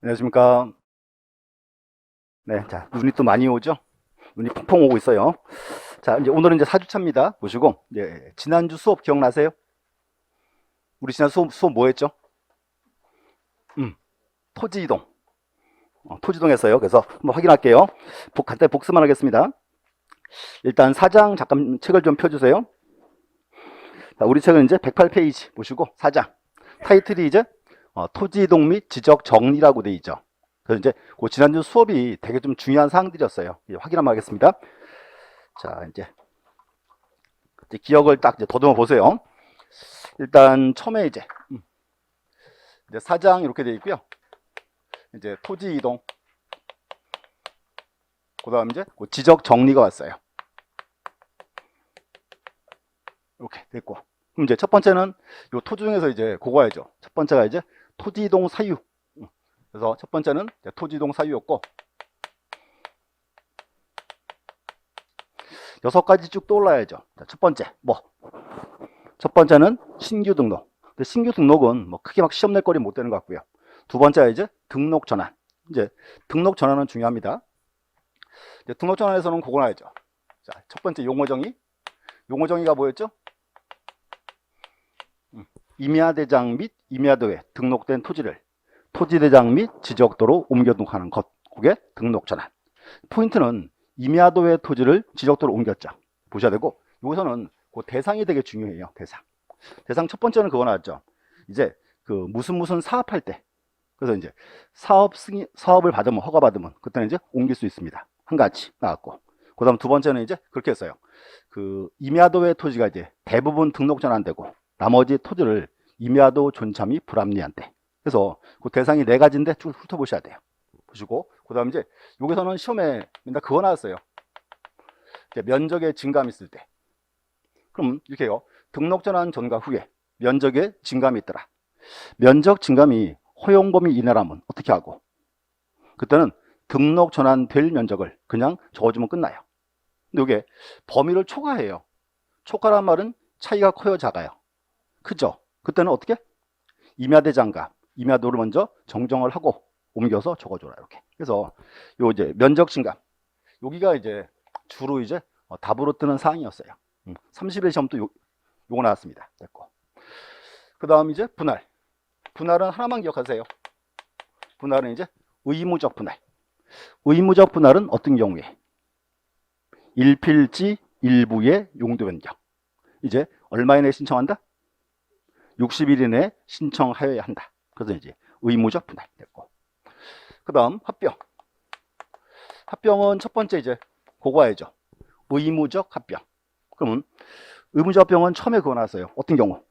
안녕하십니까. 네, 자, 눈이 또 많이 오죠? 눈이 펑펑 오고 있어요. 자, 이제 오늘은 이제 4주차입니다. 보시고, 지난주 수업 기억나세요? 우리 지난 수업 뭐 했죠? 음, 토지 이동. 토지 이동했어요. 그래서 한번 확인할게요. 간단히 복습만 하겠습니다. 일단 4장 잠깐 책을 좀 펴주세요. 자, 우리 책은 이제 108페이지 보시고, 4장. 타이틀이 이제 토지 이동 및 지적 정리라고 돼 있죠. 그래서 이제 그 지난주 수업이 되게 좀 중요한 사항들이었어요. 확인 한번 하겠습니다. 자, 이제 기억을 딱 이제 더듬어 보세요. 일단 처음에 이제 4장 이렇게 되어 있고요. 이제 토지 이동, 그다음 이제 지적 정리가 왔어요. 이렇게 됐고, 그럼 이제 첫 번째는 요 토지 중에서 이제 그거 해야죠. 첫 번째가 이제 토지 이동 사유. 그래서 첫 번째는 토지 이동 사유였고, 6가지 쭉 떠올라야죠. 첫 번째 첫 번째는 신규 등록. 신규 등록은 뭐 크게 막 시험 낼 거리 못 되는 것 같고요. 두 번째가 이제 등록 전환. 이제 등록 전환은 중요합니다. 이제 등록 전환에서는 그거 나야죠. 자, 첫 번째 용어 정의. 용어 정의가 뭐였죠? 임야대장 및 임야도에 등록된 토지를 토지대장 및 지적도로 옮겨 등록하는 것. 그게 등록 전환. 포인트는 임야도의 토지를 지적도로 옮겼죠. 보셔야 되고, 여기서는 그 대상이 되게 중요해요. 대상 첫 번째는 그거 나왔죠. 이제 그 무슨 사업할 때, 그래서 이제 사업을 받으면, 허가 받으면 그때는 이제 옮길 수 있습니다. 한 가지 나왔고, 그다음 두 번째는 이제 그렇게 했어요. 그 임야도의 토지가 이제 대부분 등록 전환되고 나머지 토지를 임야도 존차 및 불합리한 때. 그래서 그 대상이 네 가지인데 쭉 훑어보셔야 돼요. 보시고, 그다음 이제 여기서는 시험에 맨날 그거 나왔어요. 이제 면적의 증감이 있을 때. 그럼 이렇게요. 등록 전환 전과 후에 면적의 증감이 있더라. 면적 증감이 허용 범위 이내라면 어떻게 하고? 그때는 등록 전환될 면적을 그냥 적어주면 끝나요. 근데 이게 범위를 초과해요. 초과란 말은 차이가 커요, 작아요? 크죠? 그때는 어떻게? 임야대장과 임야도를 먼저 정정을 하고 옮겨서 적어줘라, 이렇게. 그래서 요 이제 면적 증감, 여기가 이제 주로 이제 답으로 뜨는 사항이었어요. 30일 시험도 요거 나왔습니다. 됐고. 그 다음 이제 분할. 분할은 하나만 기억하세요. 분할은 이제 의무적 분할. 의무적 분할은 어떤 경우에? 일필지 일부의 용도 변경. 이제 얼마 이내에 신청한다? 60일 이내에 신청하여야 한다. 그래서 이제 의무적 분할 됐고. 그 다음 합병. 합병은 첫 번째 이제 그거 해야죠. 의무적 합병. 그러면 의무적 합병은 처음에 그거 나왔어요. 어떤 경우?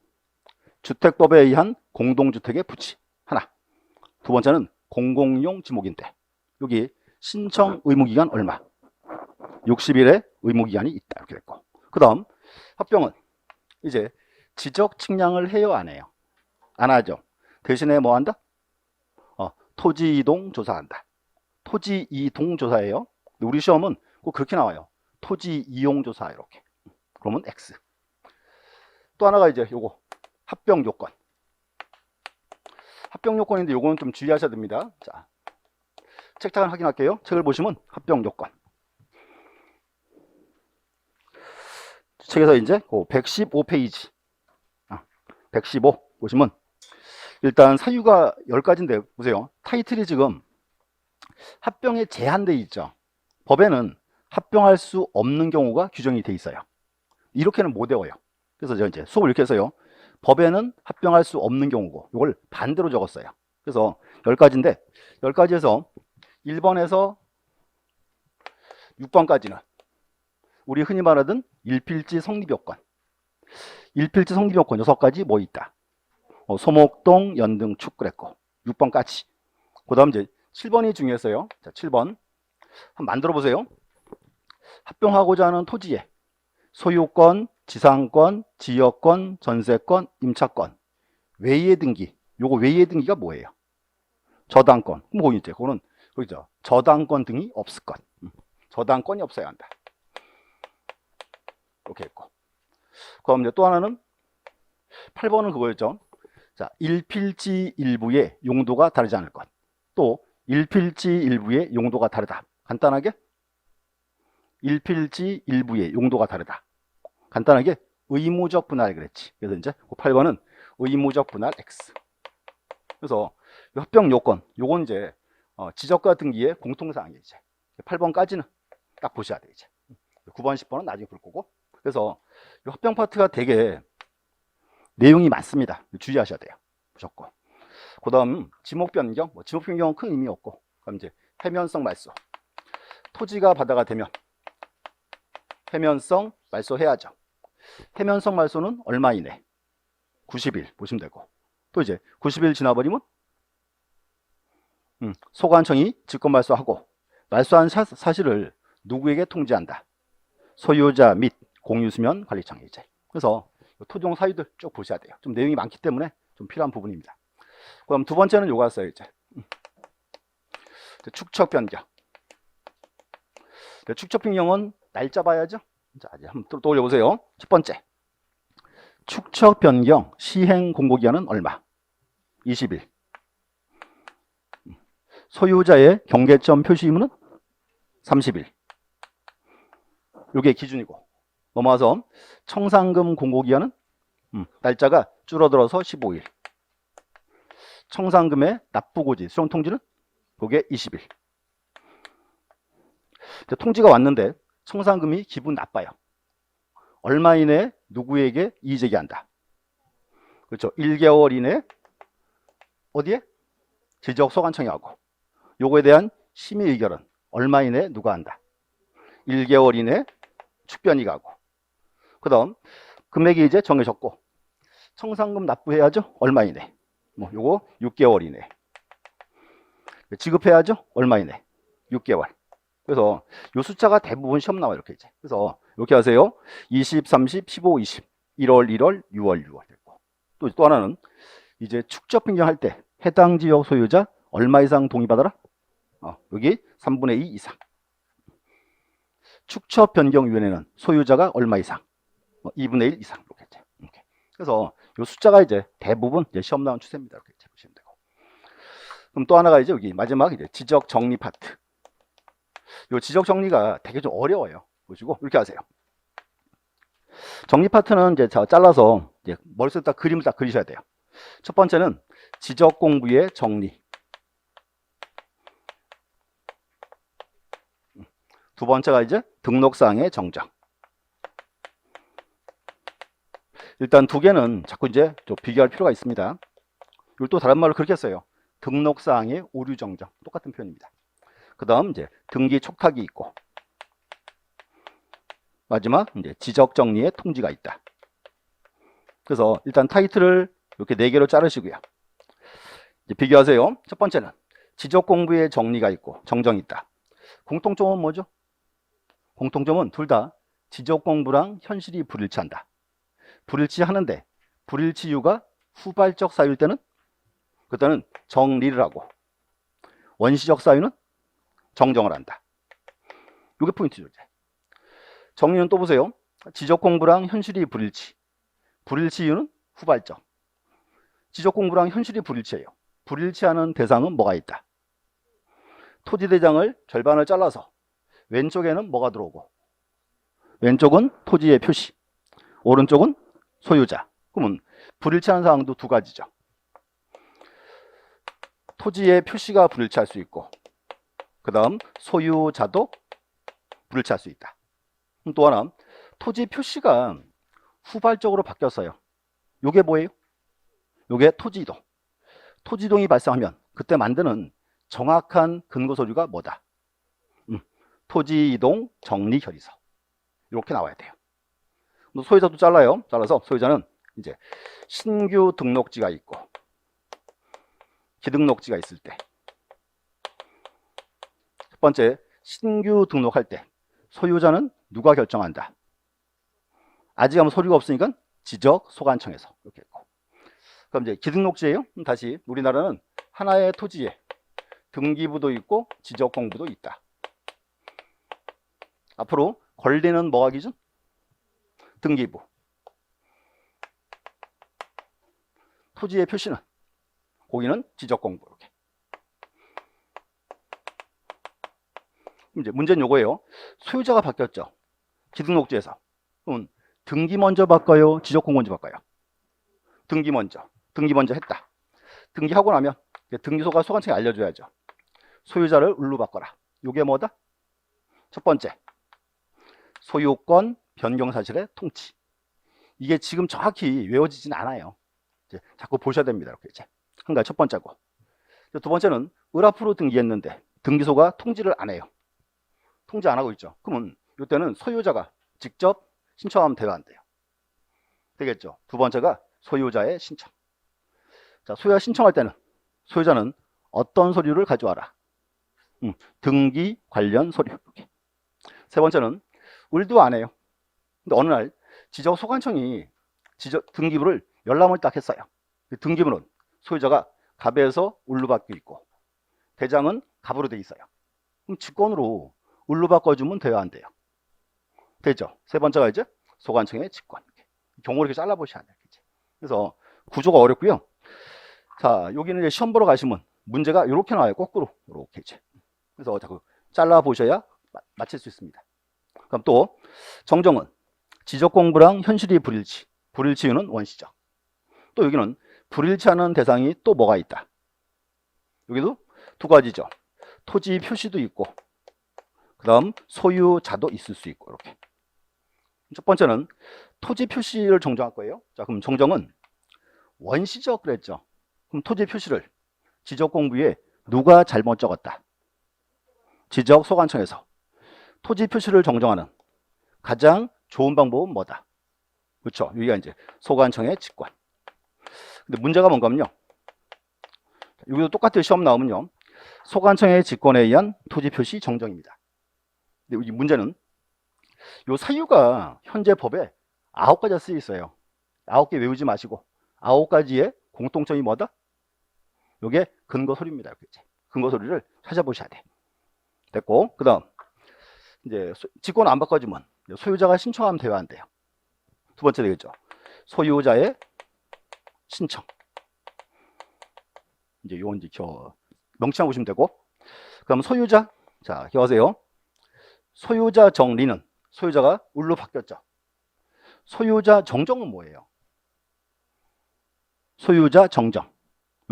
주택법에 의한 공동주택의 부지 하나. 두 번째는 공공용 지목인데 여기 신청 의무기간 얼마? 60일의 의무기간이 있다. 이렇게 됐고. 그 다음 합병은 이제 지적 측량을 해요, 안 해요? 안 하죠. 대신에 뭐 한다? 토지 이동 조사한다. 토지 이동 조사예요. 우리 시험은 꼭 그렇게 나와요. 토지 이용 조사 이렇게. 그러면 X. 또 하나가 이제 요거 합병 요건. 합병 요건인데 요거는 좀 주의하셔야 됩니다. 자, 책장을 확인할게요. 책을 보시면 합병 요건. 책에서 이제 115페이지. 115 보시면 일단 사유가 10가지인데 보세요. 타이틀이 지금 합병에 제한돼 있죠. 법에는 합병할 수 없는 경우가 규정이 돼 있어요. 이렇게는 못 외워요. 그래서 제가 이제 수업을 이렇게 해서요. 법에는 합병할 수 없는 경우고 이걸 반대로 적었어요. 그래서 10가지인데 10가지에서 1번에서 6번까지는 우리 흔히 말하던 일필지 성립요건. 일필지 성립요건 6가지 뭐 있다? 소목동, 연등, 축 그랬고 6번까지. 그 다음 이제 7번이 중요했어요. 자, 7번 한번 만들어 보세요. 합병하고자 하는 토지에 소유권, 지상권, 지역권, 전세권, 임차권, 외의 등기. 요거 외의 등기가 뭐예요? 저당권. 뭐 이제 그거는 그죠. 저당권 등이 없을 것. 저당권이 없어야 한다. 이렇게 했고. 그럼 이제 또 하나는 8번은 그거였죠. 자, 일필지 일부의 용도가 다르지 않을 것. 또 일필지 일부의 용도가 다르다. 간단하게 일필지 일부의 용도가 다르다. 간단하게 의무적 분할 그랬지. 그래서 이제 8번은 의무적 분할 X. 그래서 협병 요건, 요건 이제 지적과 등기의 공통사항이에요. 이제 8번까지는 딱 보셔야 돼요. 이제 9번, 10번은 나중에 볼 거고. 그래서 협병 파트가 되게 내용이 많습니다. 주의하셔야 돼요. 무조건. 그 다음 지목 변경, 지목 변경은 큰 의미 없고, 그럼 이제 해면성 말소. 토지가 바다가 되면 해면성 말소해야죠. 해면성 말소는 얼마 이내? 90일 보시면 되고, 또 이제 90일 지나버리면 소관청이 직권 말소하고, 말소한 사실을 누구에게 통지한다? 소유자 및 공유수면 관리청에 이제. 그래서 토종 사유들 쭉 보셔야 돼요. 좀 내용이 많기 때문에 좀 필요한 부분입니다. 그럼 두 번째는 요거 왔어요. 이제 축척 변경. 축척 변경은 날짜 봐야죠. 자, 이제 한번 떠올려 보세요. 첫 번째, 축척 변경 시행 공고기한은 얼마? 20일. 소유자의 경계점 표시 의무는 30일. 요게 기준이고, 넘어와서 청산금 공고기한은 날짜가 줄어들어서 15일. 청산금의 납부고지 수령 통지는 그게 20일. 통지가 왔는데 청산금이 기분 나빠요. 얼마 이내에 누구에게 이의제기한다? 그렇죠. 1개월 이내에 어디에? 지적소관청이 하고, 요거에 대한 심의 의결은 얼마 이내에 누가 한다? 1개월 이내에 축변이가 하고, 그 다음 금액이 이제 정해졌고, 청산금 납부해야죠. 얼마 이내? 요거 6개월 이내. 지급해야죠. 얼마 이내? 6개월. 그래서 요 숫자가 대부분 시험 나와요. 이렇게 이제. 그래서 이렇게 하세요. 20, 30, 15, 20. 1월, 1월, 6월, 6월 됐고. 또 하나는 이제 축적 변경할 때 해당 지역 소유자 얼마 이상 동의받아라? 여기 3분의 2 이상. 축척 변경위원회는 소유자가 얼마 이상? 2분의 1 이상. 이렇게. 그래서 요 숫자가 이제 대부분 이제 시험 나온 추세입니다. 이렇게 보시면 되고. 그럼 또 하나가 이제 여기 마지막 이제 지적 정리 파트. 요 지적 정리가 되게 좀 어려워요. 보시고 이렇게 하세요. 정리 파트는 이제 잘라서 이제 머릿속에 딱 그림을 딱 그리셔야 돼요. 첫 번째는 지적 공부의 정리. 두 번째가 이제 등록사항의 정정. 일단 두 개는 자꾸 이제 좀 비교할 필요가 있습니다. 이걸 또 다른 말로 그렇게 써요. 등록사항의 오류 정정. 똑같은 표현입니다. 그 다음 이제 등기 촉탁이 있고, 마지막 이제 지적 정리의 통지가 있다. 그래서 일단 타이틀을 이렇게 4개로 자르시고요. 이제 비교하세요. 첫 번째는 지적 공부의 정리가 있고 정정이 있다. 공통점은 뭐죠? 공통점은 둘 다 지적 공부랑 현실이 불일치한다. 불일치하는데 불일치 이유가 후발적 사유일 때는 그때는 정리를 하고, 원시적 사유는 정정을 한다. 이게 포인트죠. 이제. 정리는 또 보세요. 지적 공부랑 현실이 불일치. 불일치 이유는 후발적. 지적 공부랑 현실이 불일치예요. 불일치하는 대상은 뭐가 있다? 토지대장을 절반을 잘라서 왼쪽에는 뭐가 들어오고, 왼쪽은 토지의 표시, 오른쪽은 소유자. 그러면 불일치하는 상황도 두 가지죠. 토지의 표시가 불일치할 수 있고, 그 다음 소유자도 불일치할 수 있다. 또 하나, 토지 표시가 후발적으로 바뀌었어요. 요게 뭐예요? 요게 토지이동. 토지이동이 발생하면 그때 만드는 정확한 근거 서류가 뭐다? 토지이동 정리결의서. 이렇게 나와야 돼요. 소유자도 잘라요. 잘라서 소유자는 이제 신규 등록지가 있고 기등록지가 있을 때, 첫 번째 신규 등록할 때 소유자는 누가 결정한다? 아직 아무 서류가 없으니까 지적 소관청에서 이렇게 했고, 그럼 이제 기등록지예요. 다시 우리나라는 하나의 토지에 등기부도 있고 지적 공부도 있다. 앞으로 권리는 뭐가 기준? 등기부. 토지의 표시는, 거기는 지적 공부. 이렇게. 이제 문제는 요거예요. 소유자가 바뀌었죠. 기등록지에서. 그럼 등기 먼저 바꿔요? 지적공 먼저 바꿔요? 등기 먼저. 등기 먼저 했다. 등기하고 나면 등기소가 소관청에 알려줘야죠. 소유자를 을로 바꿔라. 요게 뭐다? 첫 번째, 소유권 변경 사실의 통치. 이게 지금 정확히 외워지진 않아요. 이제 자꾸 보셔야 됩니다. 이렇게 이제 한 가지 첫 번째고. 두 번째는 을 앞으로 등기했는데 등기소가 통지를 안 해요. 통지 안 하고 있죠. 그러면 이때는 소유자가 직접 신청하면 돼요, 안 돼요? 되겠죠. 두 번째가 소유자의 신청. 자, 소유자 신청할 때는 소유자는 어떤 서류를 가져와라? 등기 관련 서류. 이렇게. 세 번째는 을도 안 해요. 근데 어느 날 지적소관청이 등기부를 열람을 딱 했어요. 등기부는 소유자가 갑에서 을로 바뀌어 있고 대장은 갑으로 돼 있어요. 그럼 직권으로 을로 바꿔주면 돼요, 안 돼요? 되죠. 세 번째가 이제 소관청의 직권. 경우를 이렇게 잘라보셔야 돼요. 그래서 구조가 어렵고요. 자, 여기는 이제 시험 보러 가시면 문제가 이렇게 나와요. 거꾸로 이렇게 이제. 그래서 자꾸 잘라 보셔야 맞힐 수 있습니다. 그럼 또 정정은 지적 공부랑 현실이 불일치. 불일치유는 원시적. 또 여기는 불일치하는 대상이 또 뭐가 있다. 여기도 두 가지죠. 토지 표시도 있고, 그 다음 소유자도 있을 수 있고, 이렇게. 첫 번째는 토지 표시를 정정할 거예요. 자, 그럼 정정은 원시적 그랬죠. 그럼 토지 표시를 지적 공부에 누가 잘못 적었다? 지적 소관청에서. 토지 표시를 정정하는 가장 좋은 방법은 뭐다? 그렇죠. 여기가 이제 소관청의 직권. 근데 문제가 뭔가면요. 여기도 똑같은 시험 나오면요. 소관청의 직권에 의한 토지 표시 정정입니다. 근데 이 문제는 요 사유가 현재 법에 9가지가 쓰여 있어요. 9개 외우지 마시고 9가지의 공통점이 뭐다? 요게 근거 서류입니다. 근거 서류를 찾아보셔야 돼. 됐고, 그 다음 이제 직권 안 바꿔주면 소유자가 신청하면 돼요, 안 돼요? 두 번째 되겠죠. 소유자의 신청. 이제 요건 이제 명칭하고 보시면 되고, 그럼 소유자. 자, 기억하세요. 소유자 정리는 소유자가 을로 바뀌었죠. 소유자 정정은 뭐예요? 소유자 정정.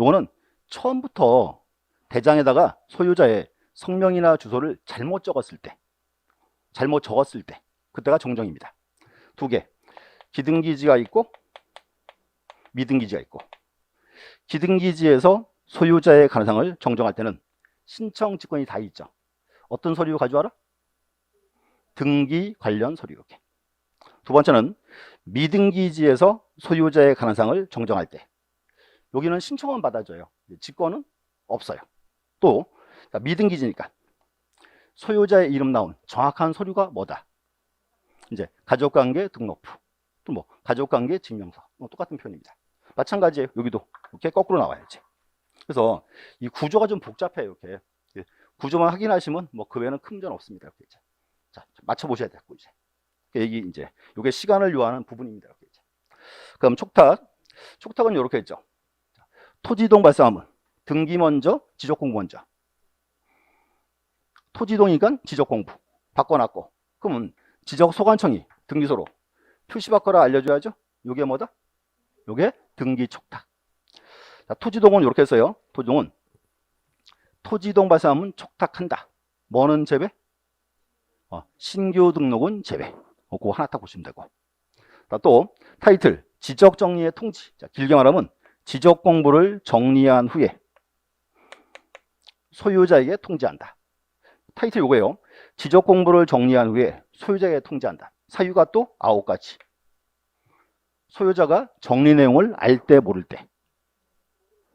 요거는 처음부터 대장에다가 소유자의 성명이나 주소를 잘못 적었을 때, 그때가 정정입니다. 두 개. 기등기지가 있고 미등기지가 있고, 기등기지에서 소유자의 가능성을 정정할 때는 신청 직권이 다 있죠. 어떤 서류 가져와라? 등기 관련 서류. 이렇게. 두 번째는 미등기지에서 소유자의 가능성을 정정할 때 여기는 신청은 받아줘요. 직권은 없어요. 또 미등기지니까 소유자의 이름 나온 정확한 서류가 뭐다? 이제 가족관계 등록부, 또 뭐 가족관계 증명서, 똑같은 표현입니다. 마찬가지예요. 여기도 이렇게 거꾸로 나와야지. 그래서 이 구조가 좀 복잡해요. 이렇게 구조만 확인하시면 뭐 그 외에는 큰 문제는 없습니다. 이렇게 이제. 자, 맞춰 보셔야 돼요. 이제 이게 이제 이게 시간을 요하는 부분입니다. 이렇게 이제. 그럼 촉탁은 이렇게 했죠. 토지이동 발생하면 등기 먼저, 지적 공부 먼저. 토지이동이니까 지적 공부 바꿔놨고, 그러면 지적 소관청이 등기소로 표시 바꿔라 알려줘야죠. 요게 뭐다? 요게 등기 촉탁. 자, 토지동은 이렇게 했어요. 토지동은 토지동 발생하면 촉탁한다. 뭐는 제외? 신규 등록은 제외. 그거 하나 딱 보시면 되고. 자, 또 타이틀 지적 정리의 통지. 자, 길게 말하면 지적 공부를 정리한 후에 소유자에게 통지한다. 타이틀 요거예요. 지적 공부를 정리한 후에 소유자에게 통지한다. 사유가 또 9가지. 소유자가 정리 내용을 알 때 모를 때.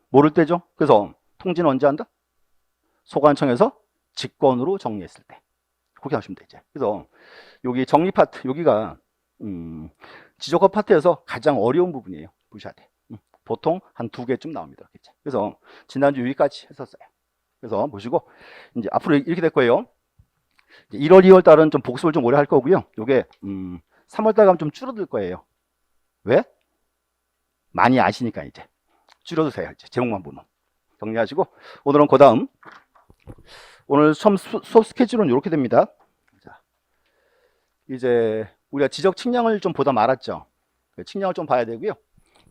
모를 때죠. 그래서 통지는 언제 한다? 소관청에서 직권으로 정리했을 때. 그렇게 하시면 되죠. 그래서 여기 정리 파트, 여기가 지적법 파트에서 가장 어려운 부분이에요. 보셔야 돼. 보통 한 2개쯤 나옵니다. 그래서 지난주 여기까지 했었어요. 그래서 보시고 이제 앞으로 이렇게 될 거예요. 1월, 2월 달은 좀 복습을 좀 오래 할 거고요. 요게 3월 달 가면 좀 줄어들 거예요. 왜? 많이 아시니까 이제 줄여도 돼요. 이제 제목만 보면 정리하시고, 오늘은 그 다음 오늘 처음 수업 스케줄은 이렇게 됩니다. 자, 이제 우리가 지적 측량을 좀 보다 말았죠. 측량을 좀 봐야 되고요.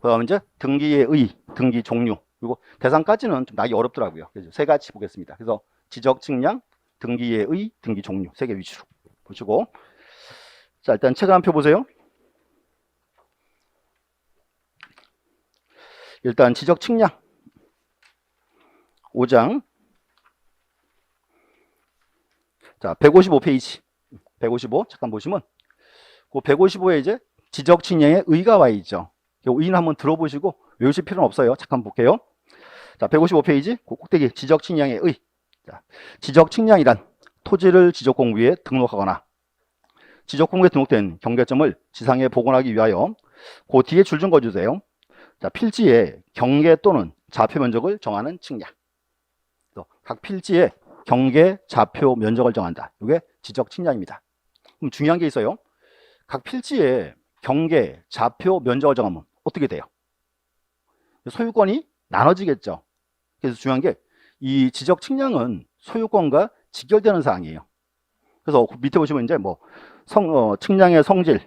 그다음 이제 등기의 의, 등기 종류, 그리고 대상까지는 좀 나기 어렵더라고요. 그래서 세 가지 보겠습니다. 그래서 지적 측량, 등기의 의, 등기 종류 세 개 위주로 보시고, 자 일단 책 한 표 보세요. 일단 지적 측량 5장, 자 155페이지, 155 잠깐 보시면 그 155에 이제 지적 측량의 의가 와 있죠. 의는 한번 들어보시고 외우실 필요는 없어요. 잠깐 볼게요. 자 155페이지 꼭대기 지적 측량의 의. 자, 지적 측량이란 토지를 지적공부에 등록하거나 지적공부에 등록된 경계점을 지상에 복원하기 위하여 그 뒤에 줄 좀 그어주세요. 자, 필지의 경계 또는 좌표 면적을 정하는 측량. 각 필지의 경계, 좌표 면적을 정한다. 이게 지적 측량입니다. 그럼 중요한 게 있어요. 각 필지의 경계, 좌표 면적을 정하면 어떻게 돼요? 소유권이 나눠지겠죠. 그래서 중요한 게 이 지적 측량은 소유권과 직결되는 사항이에요. 그래서 밑에 보시면 이제 뭐 측량의 성질,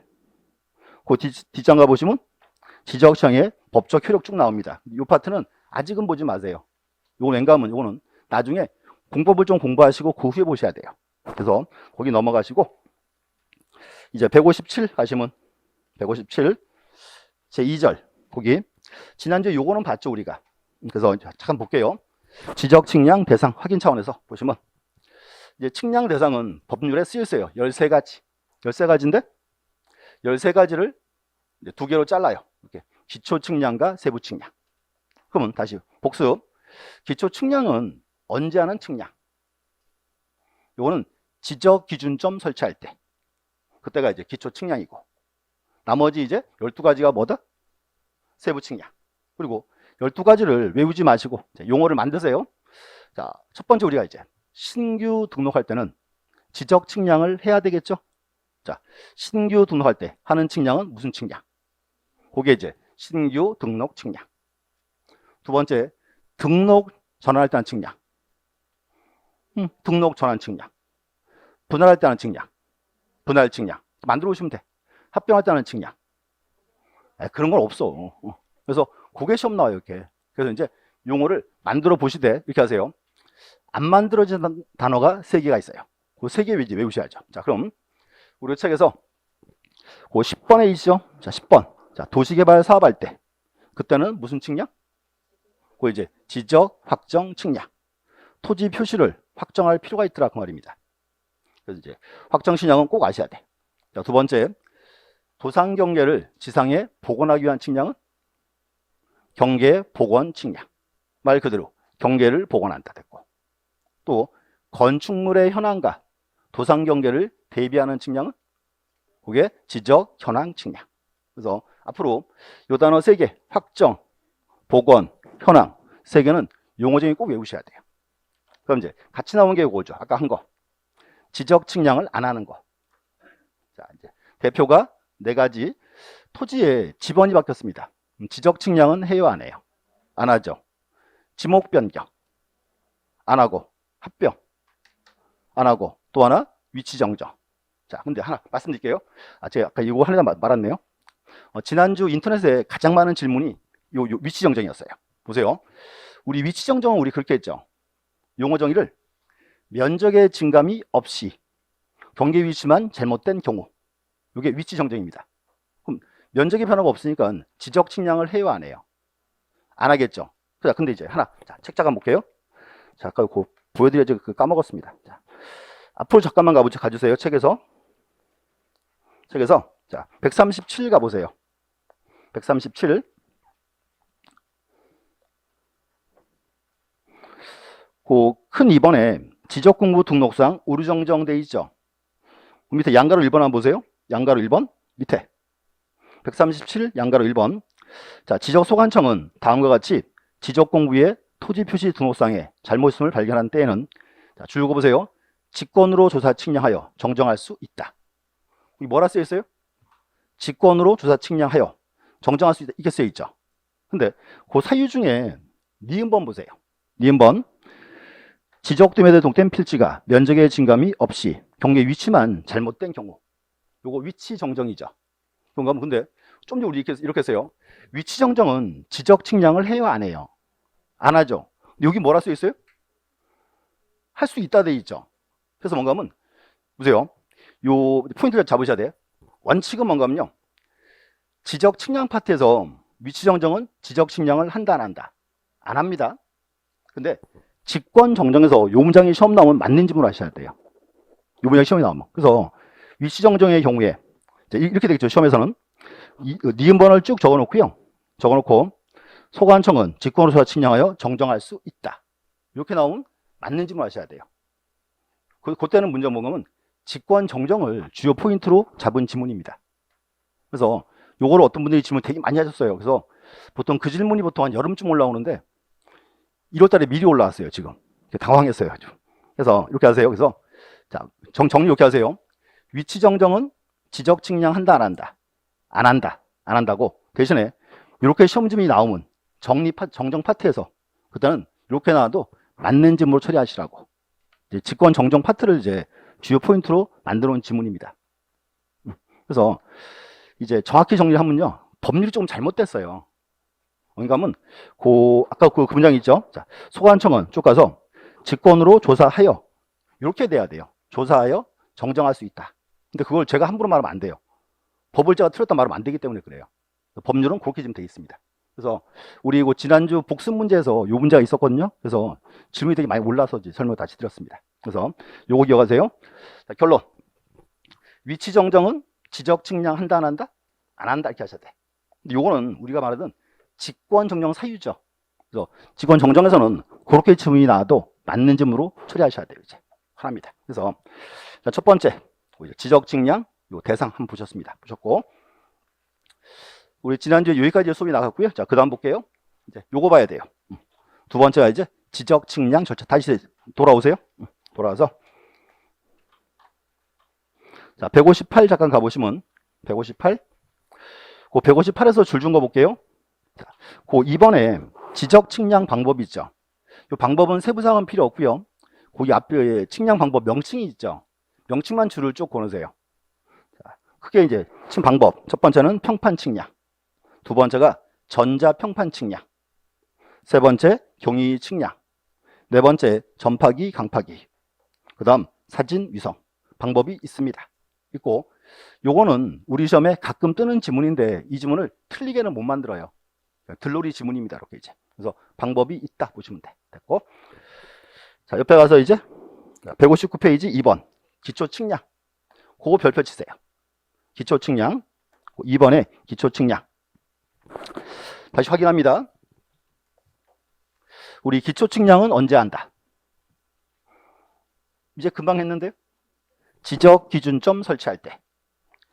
그 뒷장가 보시면 지적 측량의 법적 효력 쭉 나옵니다. 이 파트는 아직은 보지 마세요. 이건 왠가 하면 이거는 나중에 공법을 좀 공부하시고 그 후에 보셔야 돼요. 그래서 거기 넘어가시고 이제 157 가시면 157 제2절 거기 지난주에 요거는 봤죠 우리가. 그래서 잠깐 볼게요. 지적 측량 대상 확인 차원에서 보시면 이제 측량 대상은 법률에 쓰여 있어요. 13가지. 13가지인데 13가지를 이제 두 개로 잘라요. 이렇게 기초 측량과 세부 측량. 그러면 다시 복습. 기초 측량은 언제 하는 측량? 요거는 지적 기준점 설치할 때. 그때가 이제 기초 측량이고. 나머지 이제 12가지가 뭐다? 세부 측량. 그리고 12가지를 외우지 마시고 용어를 만드세요. 자, 첫 번째 우리가 이제 신규 등록할 때는 지적 측량을 해야 되겠죠? 자, 신규 등록할 때 하는 측량은 무슨 측량? 그게 이제 신규 등록 측량. 두 번째, 등록 전환할 때 하는 측량. 등록 전환 측량. 분할할 때 하는 측량. 분할 측량. 만들어 오시면 돼. 합병할 때 하는 측량. 그런 건 없어. 그래서 그게 시험 나와요, 이렇게. 그래서 이제 용어를 만들어 보시되 이렇게 하세요. 안 만들어진 단어가 3개가 있어요. 그 3개 외우셔야죠. 자, 그럼 우리 책에서 그 10번에 있죠. 자, 10번. 자, 도시개발 사업할 때 그때는 무슨 측량? 그 이제 지적 확정 측량. 토지 표시를 확정할 필요가 있더라 그 말입니다. 그래서 이제 확정 측량은 꼭 아셔야 돼. 자, 두 번째, 도상 경계를 지상에 복원하기 위한 측량은 경계 복원 측량. 말 그대로 경계를 복원한다 됐고, 또 건축물의 현황과 도상 경계를 대비하는 측량은 그게 지적 현황 측량. 그래서 앞으로 요 단어 3개, 확정, 복원, 현황 3개는 용어적인 꼭 외우셔야 돼요. 그럼 이제 같이 나온 게 이거죠. 아까 한 거. 지적 측량을 안 하는 거. 자, 이제 대표가 4가지. 토지에 지번이 바뀌었습니다. 지적 측량은 해요, 안 해요? 안 하죠. 지목 변경 안 하고, 합병 안 하고, 또 하나 위치 정정. 자, 근데 하나 말씀드릴게요. 제가 아까 이거 하나 말았네요. 지난주 인터넷에 가장 많은 질문이 요 위치 정정이었어요. 보세요. 우리 위치 정정은 우리 그렇게 했죠. 용어 정의를 면적의 증감이 없이 경계 위치만 잘못된 경우, 이게 위치 정정입니다. 그럼 면적의 변화가 없으니까 지적 측량을 해요, 안 해요? 안 하겠죠. 자, 근데 이제 하나, 자, 책 잠깐 볼게요. 자, 아까 그거 보여드려야지 까먹었습니다. 자, 앞으로 잠깐만 가주세요. 책에서 자, 137 가보세요. 137. 그 큰 2번에 지적공부 등록상 오류 정정돼 있죠. 밑에 양가로 1번 한번 보세요. 양가로 1번 밑에 137 양가로 1번. 자, 지적소관청은 다음과 같이 지적공부의 토지 표시 등록상에 잘못 있음을 발견한 때에는, 자, 줄 읽어보세요. 직권으로 조사 측량하여 정정할 수 있다. 여기 뭐라 쓰여 있어요? 직권으로 조사 측량하여 정정할 수 있다. 이게 쓰여 있죠. 근데 그 사유 중에 니은번 보세요. 니은번. 지적됨에 등록된 필지가 면적의 증감이 없이 경계 위치만 잘못된 경우. 요거 위치 정정이죠. 그런가 하면 근데 좀 전에 우리 이렇게 했어요. 위치 정정은 지적 측량을 해요, 안 해요? 안 하죠. 근데 여기 뭐라 써 있어요? 할 수 있다 돼 있죠. 그래서 뭔가 하면 보세요. 요 포인트를 잡으셔야 돼요. 원칙은 뭔가 하면요. 지적 측량 파트에서 위치 정정은 지적 측량을 한다, 안 한다? 안 합니다. 근데 직권 정정에서 요 문장이 시험 나오면 맞는 질문을 하셔야 돼요. 요 문장이 시험에 나오면. 그래서 위치 정정의 경우에 이렇게 되겠죠. 시험에서는 니은번호를 쭉 적어놓고요. 적어놓고 소관청은 직권으로서 측량하여 정정할 수 있다. 이렇게 나오면 맞는 질문을 하셔야 돼요. 그때는 문제가 뭔가 하면 직권 정정을 주요 포인트로 잡은 지문입니다. 그래서 요거를 어떤 분들이 질문 되게 많이 하셨어요. 그래서 보통 그 질문이 보통 한 여름쯤 올라오는데 1월달에 미리 올라왔어요. 지금 당황했어요. 그래서 이렇게 하세요. 그래서 자, 정리 이렇게 하세요. 위치 정정은 지적 측량한다, 안 한다? 안 한다. 안 한다고. 대신에 이렇게 시험지문이 나오면 정정 파트에서 그때는 이렇게 나와도 맞는 지문으로 처리하시라고. 직권 정정 파트를 이제 주요 포인트로 만들어 놓은 지문입니다. 그래서 이제 정확히 정리하면요. 법률이 조금 잘못됐어요. 그러니까 하면 아까 그 문장 있죠? 자, 소관청은 쭉 가서 직권으로 조사하여 이렇게 돼야 돼요. 조사하여 정정할 수 있다. 근데 그걸 제가 함부로 말하면 안 돼요. 법을 제가 틀었다 말하면 안 되기 때문에 그래요. 법률은 그렇게 지금 돼 있습니다. 그래서 우리 지난주 복습 문제에서 요 문제가 있었거든요. 그래서 질문이 되게 많이 올라서 설명을 다시 드렸습니다. 그래서 요거 기억하세요. 자, 결론. 위치 정정은 지적 측량한다, 안 한다? 안 한다 이렇게 하셔야 돼. 근데 요거는 우리가 말하던 직권 정정 사유죠. 그래서 직권 정정에서는 그렇게 질문이 나와도 맞는 질문으로 처리하셔야 돼요. 이제 하나입니다. 그래서 자, 첫 번째 지적 측량 요 대상 한번 보셨고 우리 지난주에 여기까지 수업이 나갔고요. 자, 그 다음 볼게요. 이제 요거 봐야 돼요. 두 번째가 이제 지적 측량 절차. 다시 돌아오세요. 돌아와서 자, 158 잠깐 가보시면 158. 그 158에서 줄 준 거 볼게요. 자, 그 2번에 지적 측량 방법이 있죠. 이 방법은 세부사항은 필요 없고요. 거기 앞에 측량 방법 명칭이 있죠. 명칭만 줄을 쭉 고르세요. 자, 크게 이제 방법. 첫 번째는 평판 측량. 두 번째가 전자 평판 측량. 세 번째 경위 측량. 네 번째 전파기 강파기. 그 다음 사진 위성 방법이 있습니다. 있고 요거는 우리 시험에 가끔 뜨는 지문인데 이 지문을 틀리게는 못 만들어요. 들놀이 지문입니다. 이렇게 이제. 그래서 방법이 있다 보시면 돼. 됐고. 자, 옆에 가서 이제 159페이지 2번 기초 측량. 그거 별표 치세요. 기초 측량. 2번에 기초 측량. 다시 확인합니다. 우리 기초 측량은 언제 한다? 이제 금방 했는데요. 지적 기준점 설치할 때.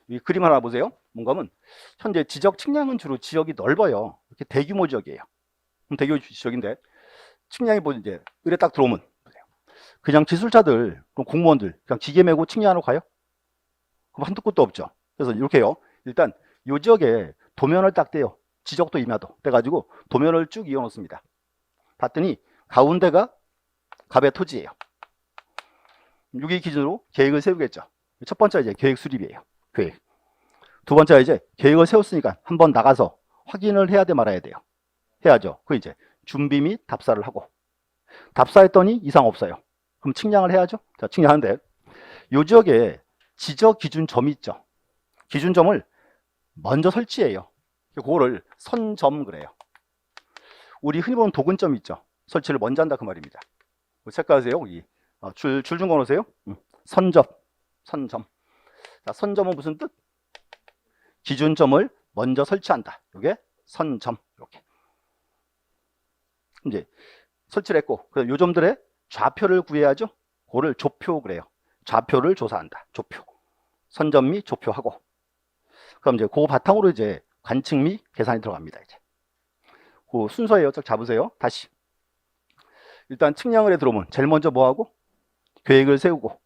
이 그림 하나 보세요. 뭔가 하면 현재 지적 측량은 주로 지역이 넓어요. 이렇게 대규모 지역이에요. 대규모 지역인데 측량이 뭐 이제 의뢰 딱 들어오면 그냥 기술자들, 공무원들 그냥 기계 메고 측량하러 가요? 그럼 한두 곳도 없죠. 그래서 이렇게 해요. 일단 이 지역에 도면을 딱 떼요. 지적도 임야도 떼가지고 도면을 쭉 이어놓습니다. 봤더니 가운데가 갑의 토지예요. 여기 기준으로 계획을 세우겠죠. 첫 번째 이제 계획 수립이에요. 계획. 두 번째가 이제 계획을 세웠으니까 한번 나가서 확인을 해야 돼 말아야 돼요. 해야죠. 그 이제 준비 및 답사를 하고 답사했더니 이상 없어요. 그럼 측량을 해야죠. 자, 측량하는데 이 지역에 지적 기준점이 있죠. 기준점을 먼저 설치해요. 그거를 선점 그래요. 우리 흔히 보는 도근점 있죠. 설치를 먼저 한다 그 말입니다. 체크하세요. 여기 줄 좀 걸으세요. 선점. 자, 선점은 무슨 뜻? 기준점을 먼저 설치한다. 이게 선점. 이렇게. 이제 설치를 했고, 그럼 요 점들의 좌표를 구해야죠. 그거를 조표 그래요. 좌표를 조사한다. 조표. 선점 및 조표하고. 그럼 이제 그 바탕으로 이제 관측 및 계산이 들어갑니다. 이제. 그 순서예요. 쫙 잡으세요. 다시. 일단 측량을 해 들어오면 제일 먼저 뭐 하고? 계획을 세우고.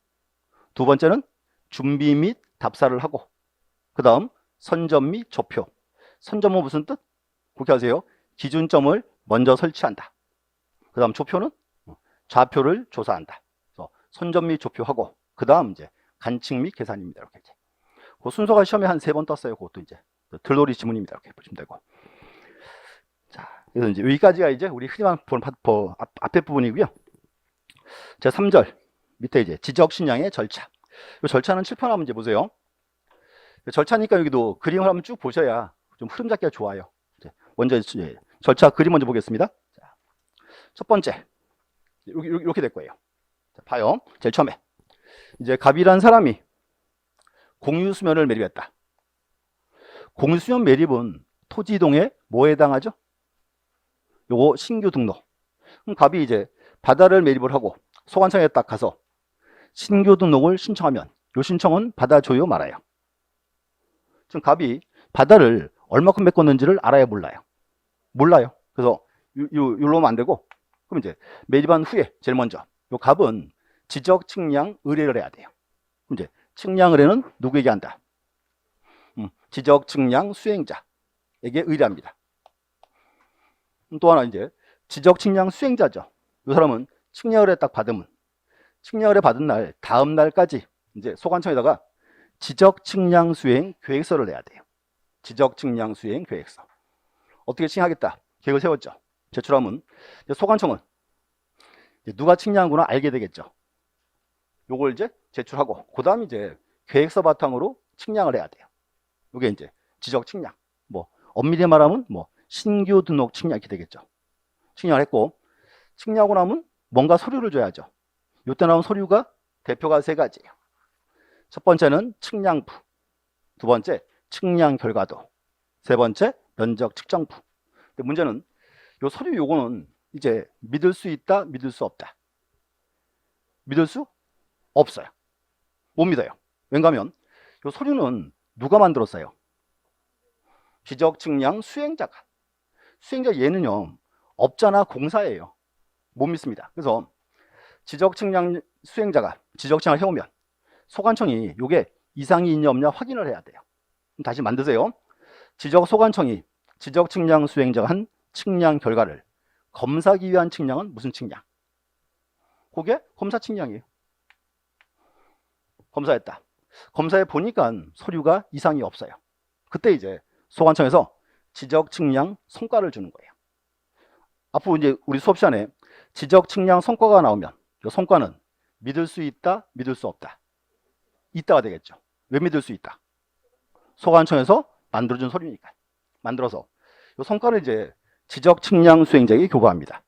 두 번째는 준비 및 답사를 하고. 그 다음 선점 및 조표. 선점은 무슨 뜻? 그렇게 하세요. 기준점을 먼저 설치한다. 그 다음 조표는 좌표를 조사한다. 그래서 선점 및 조표하고 그 다음 이제 관측 및 계산입니다. 이렇게 이제 그 순서가 시험에 한 3번 떴어요. 그것도 이제 들놀이 지문입니다. 이렇게 보시면 되고. 자, 그래서 이제 여기까지가 이제 우리 흔히 보는 앞에 부분이고요. 제 3절 밑에 이제 지적 식량의 절차. 이 절차는 칠판화 문제 보세요. 절차니까 여기도 그림을 한번 쭉 보셔야 좀 흐름 잡기가 좋아요. 먼저 절차 그림 먼저 보겠습니다. 자, 첫 번째 이렇게 될 거예요. 자, 봐요. 제일 처음에 이제 갑이란 사람이 공유수면을 매립했다. 공유수면 매립은 토지 이동에 뭐에 해당하죠? 요거 신규 등록. 그럼 갑이 이제 바다를 매립을 하고 소관청에 딱 가서 신규 등록을 신청하면 요 신청은 받아줘요 말아요? 지금 갑이 바다를 얼마큼 메꿨는지를 알아야 몰라요? 몰라요. 그래서 요로 하면 안 되고, 그럼 이제 매립한 후에 제일 먼저 요 갑은 지적 측량 의뢰를 해야 돼요. 그럼 이제 측량 의뢰는 누구에게 한다? 지적 측량 수행자에게 의뢰합니다. 또 하나 이제 지적 측량 수행자죠. 이 사람은 측량 의뢰 딱 받으면 측량 의뢰 받은 날 다음 날까지 이제 소관청에다가 지적 측량 수행 계획서를 내야 돼요. 지적 측량 수행 계획서. 어떻게 측량하겠다 계획을 세웠죠. 제출하면 소관청은 누가 측량하구나 알게 되겠죠. 요걸 이제 제출하고 그 다음 이제 계획서 바탕으로 측량을 해야 돼요. 요게 이제 지적 측량. 뭐 엄밀히 말하면 뭐 신규 등록 측량 이렇게 되겠죠. 측량을 했고 측량하고 나면 뭔가 서류를 줘야죠. 요때 나온 서류가 대표가 3가지예요. 첫 번째는 측량부, 두 번째 측량 결과도, 세 번째 면적 측정부. 근데 문제는 요 서류 요거는 이제 믿을 수 있다, 믿을 수 없다. 믿을 수 없어요. 못 믿어요. 왜냐하면 요 서류는 누가 만들었어요? 지적 측량 수행자가. 수행자 얘는요 업자나 공사예요. 못 믿습니다. 그래서 지적 측량 수행자가 지적 측량을 해오면 소관청이 요게 이상이 있냐 없냐 확인을 해야 돼요. 다시 만드세요. 지적 소관청이 지적 측량 수행자가 한 측량 결과를 검사하기 위한 측량은 무슨 측량? 그게 검사 측량이에요. 검사했다. 검사해 보니까 서류가 이상이 없어요. 그때 이제 소관청에서 지적 측량 성과를 주는 거예요. 앞으로 이제 우리 수업 시간에 지적 측량 성과가 나오면 이 성과는 믿을 수 있다, 믿을 수 없다. 있다가 되겠죠. 왜 믿을 수 있다? 소관청에서 만들어준 서류니까. 만들어서 이 성과를 이제 지적 측량 수행자에게 교부합니다.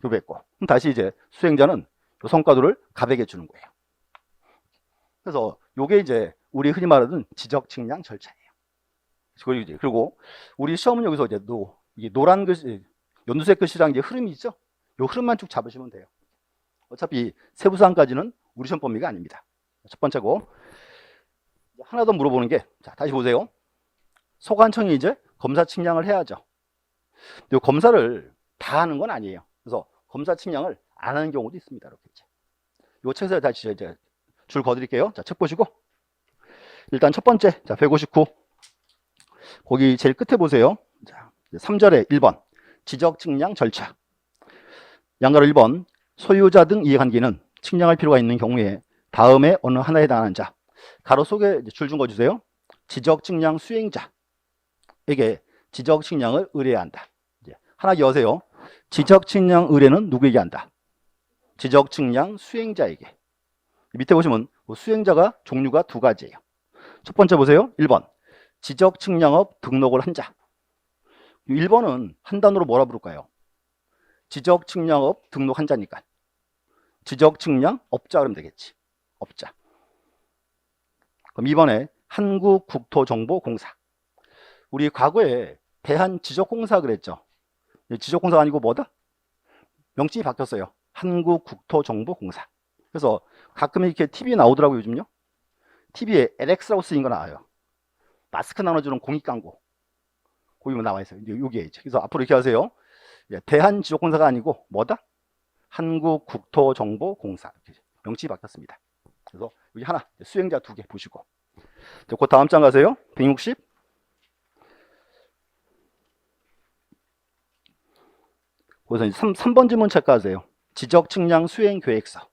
교부했고 그럼 다시 이제 수행자는 이 성과도를 갑에게 주는 거예요. 그래서 요게 이제 우리 흔히 말하는 지적 측량 절차예요. 그리고 우리 시험은 여기서 이제 이게 노란 글씨, 연두색 글씨랑 이제 흐름이 있죠. 요 흐름만 쭉 잡으시면 돼요. 어차피 세부사항까지는 우리 시험 범위가 아닙니다. 첫 번째고 하나 더 물어보는 게, 자 다시 보세요. 소관청이 이제 검사 측량을 해야죠. 근데 검사를 다 하는 건 아니에요. 그래서 검사 측량을 안 하는 경우도 있습니다. 이렇게 이제. 요 책에서 다시 이제 줄 거드릴게요. 자, 책 보시고 일단 첫 번째, 자 159 거기 제일 끝에 보세요. 자 3절에 1번 지적 측량 절차. 양가로 1번 소유자 등 이해관계는 측량할 필요가 있는 경우에 다음에 어느 하나에 해당하는 자. 가로 속에 줄 준 거 주세요. 지적 측량 수행자에게 지적 측량을 의뢰해야 한다. 이제 하나 기억하세요. 지적 측량 의뢰는 누구에게 한다? 지적 측량 수행자에게. 밑에 보시면 수행자가 종류가 2가지예요. 첫 번째 보세요. 1번 지적 측량업 등록을 한 자. 1번은 한 단어로 뭐라 부를까요? 지적 측량업 등록한 자니까 지적 측량 업자 그러면 되겠지. 업자. 그럼 2번에 한국국토정보공사. 우리 과거에 대한지적공사 그랬죠. 지적공사가 아니고 뭐다? 명칭이 바뀌었어요. 한국국토정보공사. 그래서 가끔 이렇게 TV에 나오더라고요. 요즘요. TV에 LX라고 쓰인 거 나와요. 마스크 나눠주는 공익 광고. 거기 나와 있어요. 여기에 이제. 그래서 앞으로 이렇게 하세요. 대한지적공사가 아니고 뭐다? 한국국토정보공사. 이렇게 명칭이 바뀌었습니다. 그래서 여기 하나, 수행자 2개 보시고. 그 다음 장 가세요. 160. 거기서 3번 질문 체크하세요. 지적 측량 수행 계획서.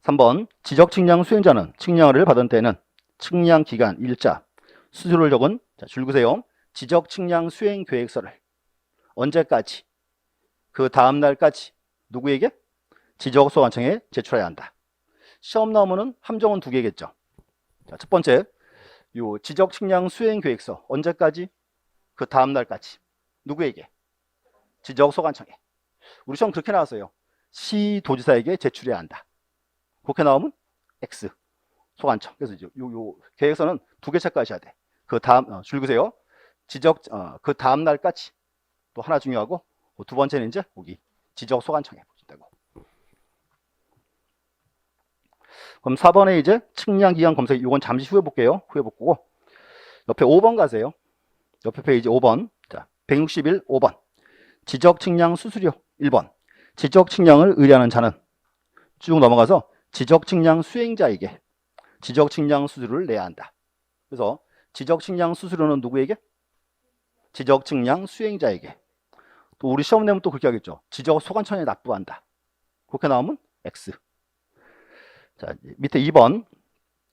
3번 지적 측량 수행자는 측량을 받은 때는 측량 기간, 일자, 수수료를 적은 줄 그세요. 지적 측량 수행 계획서를 언제까지? 그 다음 날까지 누구에게? 지적소관청에 제출해야 한다. 시험 나오면은 함정은 두 개겠죠. 자, 첫 번째, 요 지적 측량 수행 계획서 언제까지? 그 다음 날까지. 누구에게? 지적소관청에. 우리 시험 그렇게 나왔어요. 시도지사에게 제출해야 한다. 그렇게 나오면 X 소관청. 그래서 요 계획서는 두 개 체크하셔야 돼. 그 다음 줄 그세요. 그 다음 날까지. 또 하나 중요하고 두 번째는 이제 여기 지적소관청에 보신다고. 그럼 4번에 이제 측량기간 검색, 이건 잠시 후에 볼게요. 후에 보고 옆에 5번 가세요. 옆에 페이지 5번. 자, 161 5번. 지적 측량 수수료 1번. 지적 측량을 의뢰하는 자는 쭉 넘어가서 지적 측량 수행자에게 지적 측량 수수료를 내야 한다. 그래서 지적 측량 수수료는 누구에게? 지적 측량 수행자에게. 또 우리 시험 내면 또 그렇게 하겠죠. 지적 소관청에 납부한다. 그렇게 나오면 X. 자, 밑에 2번.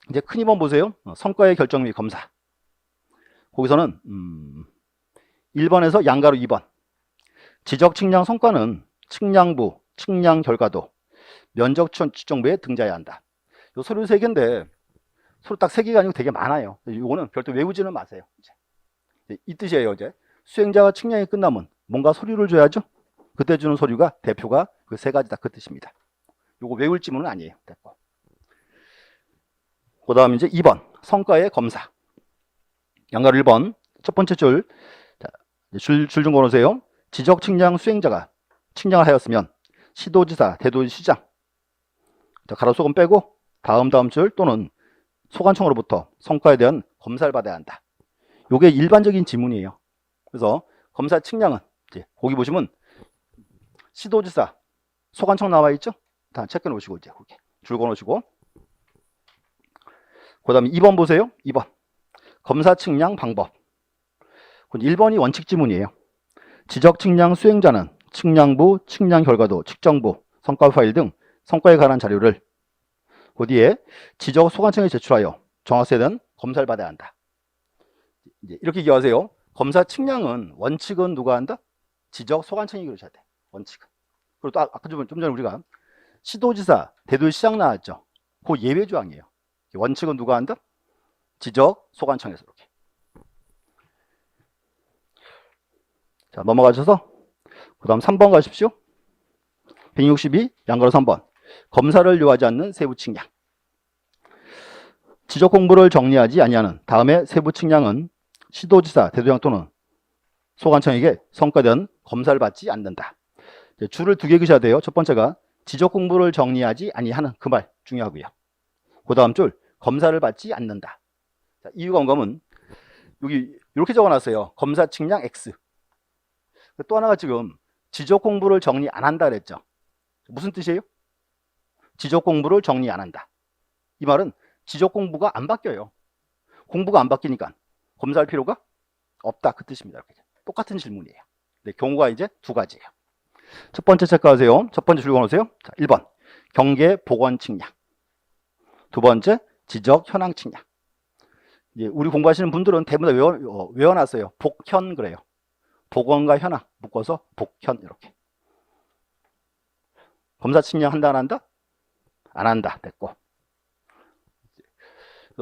이제 큰 2번 보세요. 성과의 결정 및 검사. 거기서는 1번에서 양가로 2번. 지적 측량 성과는 측량부, 측량 결과도, 면적 측정부에 등재해야 한다. 요 서류 3개인데 서류 딱 3개가 아니고 되게 많아요. 이거는 별도 외우지는 마세요. 이제 이 뜻이에요. 이제 수행자가 측량이 끝나면 뭔가 서류를 줘야죠. 그때 주는 서류가 대표가 그 3가지다 그 뜻입니다. 요거 외울 지문은 아니에요. 됐고. 그 다음 이제 2번 성과의 검사. 양가로 1번 첫 번째 줄. 자, 줄 좀 걸으세요. 지적 측량 수행자가 측량을 하였으면 시도지사, 대도시장, 가로속은 빼고 다음 줄 또는 소관청으로부터 성과에 대한 검사를 받아야 한다. 이게 일반적인 지문이에요. 그래서 검사 측량은 이제 거기 보시면 시도지사, 소관청 나와 있죠? 다 체크해 놓으시고 이제 거기 줄 그어 놓으시고. 그다음에 2번 보세요. 2번 검사 측량 방법. 1번이 원칙 지문이에요. 지적 측량 수행자는 측량부, 측량 결과도, 측정부, 성과 파일 등 성과에 관한 자료를 그 뒤에 지적 소관청에 제출하여 정확성에 대한 검사를 받아야 한다. 이제 이렇게 기억하세요. 검사 측량은 원칙은 누가 한다? 지적 소관청이 그러셔야 돼. 원칙은. 그리고 또 아까 좀 전에 우리가 시도지사, 대도시장 나왔죠. 그 예외 조항이에요. 원칙은 누가 한다? 지적 소관청에서 이렇게. 자, 넘어가셔서 그 다음 3번 가십시오. 162 양가로 3번. 검사를 요하지 않는 세부 측량. 지적 공부를 정리하지 아니하는 다음에 세부 측량은 시도지사, 대도시장 또는 소관청에게 성과된 검사를 받지 않는다. 줄을 2개 그셔야 돼요. 첫 번째가 지적 공부를 정리하지 아니하는 그 말 중요하고요. 그 다음 줄 검사를 받지 않는다. 자, 이유가 뭔가면 여기 이렇게 적어놨어요. 검사 측량 X. 또 하나가 지금 지적 공부를 정리 안 한다 그랬죠. 무슨 뜻이에요? 지적 공부를 정리 안 한다. 이 말은 지적 공부가 안 바뀌어요. 공부가 안 바뀌니까 검사할 필요가 없다 그 뜻입니다. 똑같은 질문이에요. 네, 경우가 이제 2가지예요. 첫 번째 체크하세요. 첫 번째 줄 그어놓으세요. 자, 1번 경계 보건 측량. 두 번째 지적 현황 측량. 이제 우리 공부하시는 분들은 대부분 다 외워놨어요. 복현 그래요. 보건과 현황 묶어서 복현 이렇게. 검사 측량 한다 안 한다? 안 한다. 됐고.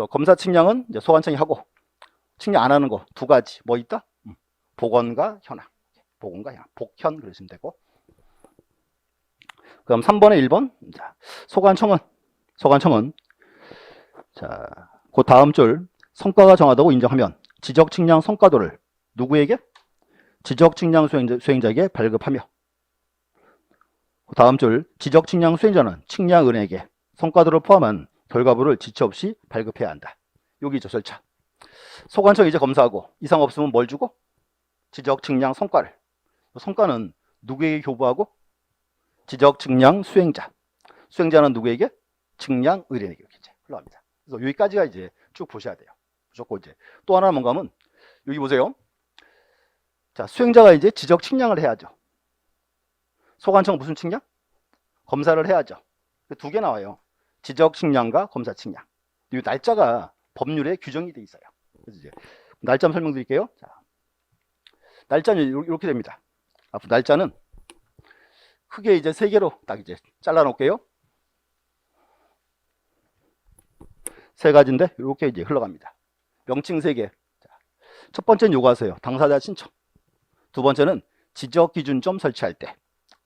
검사 측량은 이제 소관청이 하고 측량 안 하는 거 2가지. 뭐 있다? 보건과 현황. 보건과 현황. 복현 그러시면 되고. 그럼 3번에 1번. 자, 소관청은 자, 그 다음 줄 성과가 정하다고 인정하면 지적 측량 성과도를 누구에게? 지적 측량 수행자에게 발급하며 그 다음 줄 지적 측량 수행자는 측량은행에게 성과도를 포함한 결과부를 지체 없이 발급해야 한다. 여기죠 절차. 소관청이 이제 검사하고 이상 없으면 뭘 주고? 지적 측량 성과를. 성과는 누구에게 교부하고? 지적 측량 수행자. 수행자는 누구에게? 측량 의뢰인에게 이렇게 이제 흘러갑니다. 그래서 여기까지가 이제 쭉 보셔야 돼요. 무조건 이제 또 하나 뭔가 하면 여기 보세요. 자, 수행자가 이제 지적 측량을 해야죠. 소관청 무슨 측량? 검사를 해야죠. 두 개 나와요. 지적 측량과 검사 측량. 이 날짜가 법률에 규정이 돼 있어요. 그래서 이제 날짜 한번 설명드릴게요. 자, 날짜는 이렇게 됩니다. 앞으로 날짜는 크게 이제 세 개로 딱 이제 잘라 놓을게요. 세 가지인데 이렇게 이제 흘러갑니다. 명칭 세 개. 첫 번째는 요거 하세요. 당사자 신청. 두 번째는 지적 기준점 설치할 때.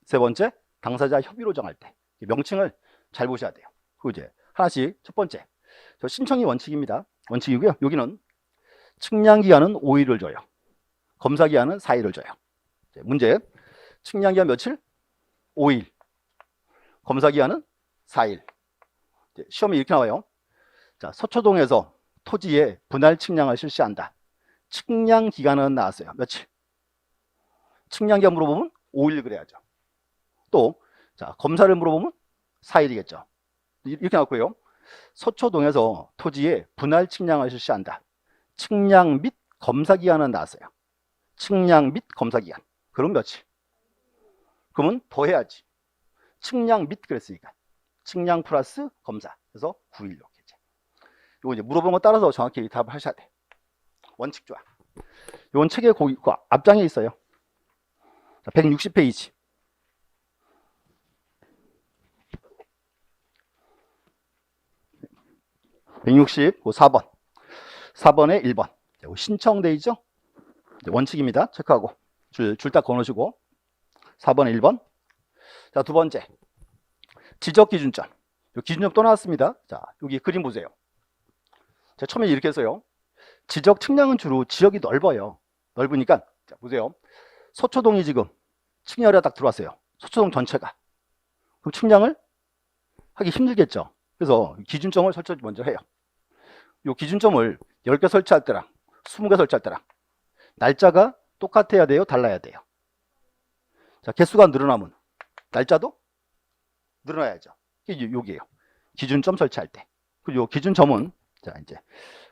세 번째, 당사자 협의로 정할 때. 명칭을 잘 보셔야 돼요. 그리고 이제 하나씩 첫 번째. 저 신청이 원칙입니다. 원칙이고요. 여기는 측량 기간은 5일을 줘요. 검사 기간은 4일을 줘요. 문제. 측량 기간 며칠? 5일. 검사 기간은 4일. 시험에 이렇게 나와요. 자, 서초동에서 토지에 분할 측량을 실시한다. 측량 기간은 나왔어요. 며칠? 측량 기간 물어보면 5일 그래야죠. 또, 자, 검사를 물어보면 4일이겠죠. 이렇게 나왔고요. 서초동에서 토지에 분할 측량을 실시한다. 측량 및 검사 기간은 나왔어요. 측량 및 검사 기간. 그럼 며칠? 그러면 더 해야지. 측량 및 그랬으니까. 측량 플러스 검사. 그래서 9일 이렇게. 이거 이제 물어본 거 따라서 정확히 답을 하셔야 돼. 원칙 조항. 이건 책의 그 앞장에 있어요. 160페이지. 164번. 4번에 1번. 신청돼 있죠? 원칙입니다. 체크하고. 줄 딱 걸어주고. 4번에 1번. 자, 두 번째. 지적 기준점. 기준점 또 나왔습니다. 자, 여기 그림 보세요. 자, 처음에 이렇게 했어요. 지적 측량은 주로 지역이 넓어요. 넓으니까, 자, 보세요. 서초동이 지금 측량이 딱 들어왔어요. 서초동 전체가. 그럼 측량을 하기 힘들겠죠. 그래서 기준점을 설치 먼저 해요. 이 기준점을 10개 설치할 때랑 20개 설치할 때랑 날짜가 똑같아야 돼요? 달라야 돼요? 자, 개수가 늘어나면 날짜도 늘어나야죠. 이게 여기에요. 기준점 설치할 때. 그리고 이 기준점은 자, 이제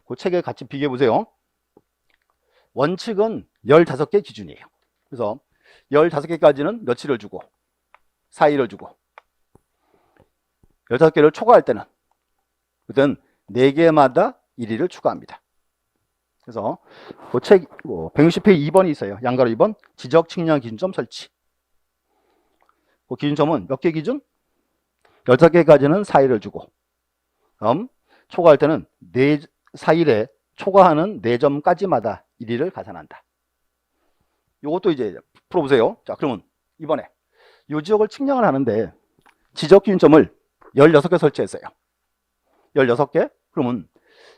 그 책에 같이 비교해 보세요. 원칙은 15개 기준이에요. 그래서 15개까지는 며칠을 주고 4일을 주고 15개를 초과할 때는 그땐 4개마다 1일을 추가합니다. 그래서 그 책 160페이지 2번이 있어요. 양가로 2번 지적 측량 기준점 설치. 그 기준점은 몇 개 기준? 15개까지는 4일을 주고 그럼 초과할 때는 4일에 초과하는 4점까지마다 1일을 가산한다. 이것도 이제 풀어보세요. 자, 그러면 이번에 이 지역을 측량을 하는데 지적 기준점을 16개 설치했어요. 16개? 그러면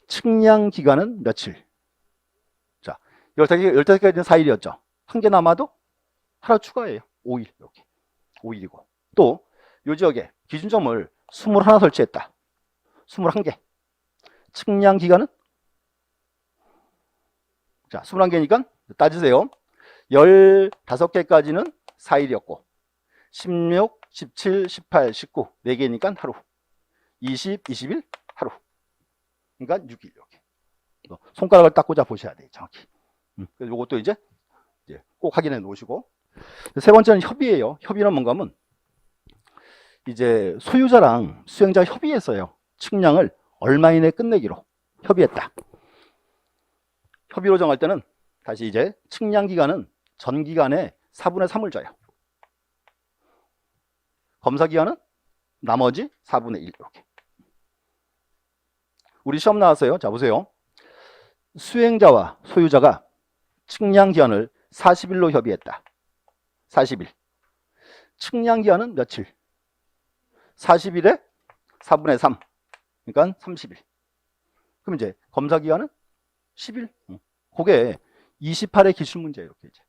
측량 기간은 며칠? 자, 15개까지는 4일이었죠. 한 개 남아도 하나 추가해요. 5일. 이렇게. 5일이고. 또 이 지역에 기준점을 21 설치했다. 21개. 측량 기간은? 자, 21개니까 따지세요. 15개까지는 4일이었고 16, 17, 18, 19 4개니까 하루. 20, 21 하루. 그러니까 6일 이렇게. 손가락을 딱 꽂아 보셔야 돼요. 정확히. 그래서 이것도 이제 꼭 확인해 놓으시고. 세 번째는 협의예요. 협의는 뭔가 하면 이제 소유자랑 수행자 협의했어요. 측량을 얼마 이내 끝내기로 협의했다. 협의로 정할 때는 다시 이제 측량 기간은 전 기간의 4분의 3을 줘요. 검사 기간은 나머지 4분의 1 이렇게. 우리 시험 나왔어요. 자, 보세요. 수행자와 소유자가 측량 기간을 40일로 협의했다. 40일. 측량 기간은 며칠? 40일에 4분의 3. 그러니까 30일. 그럼 이제 검사 기간은 10일. 그게 28의 기출 문제예요. 이렇게 이제.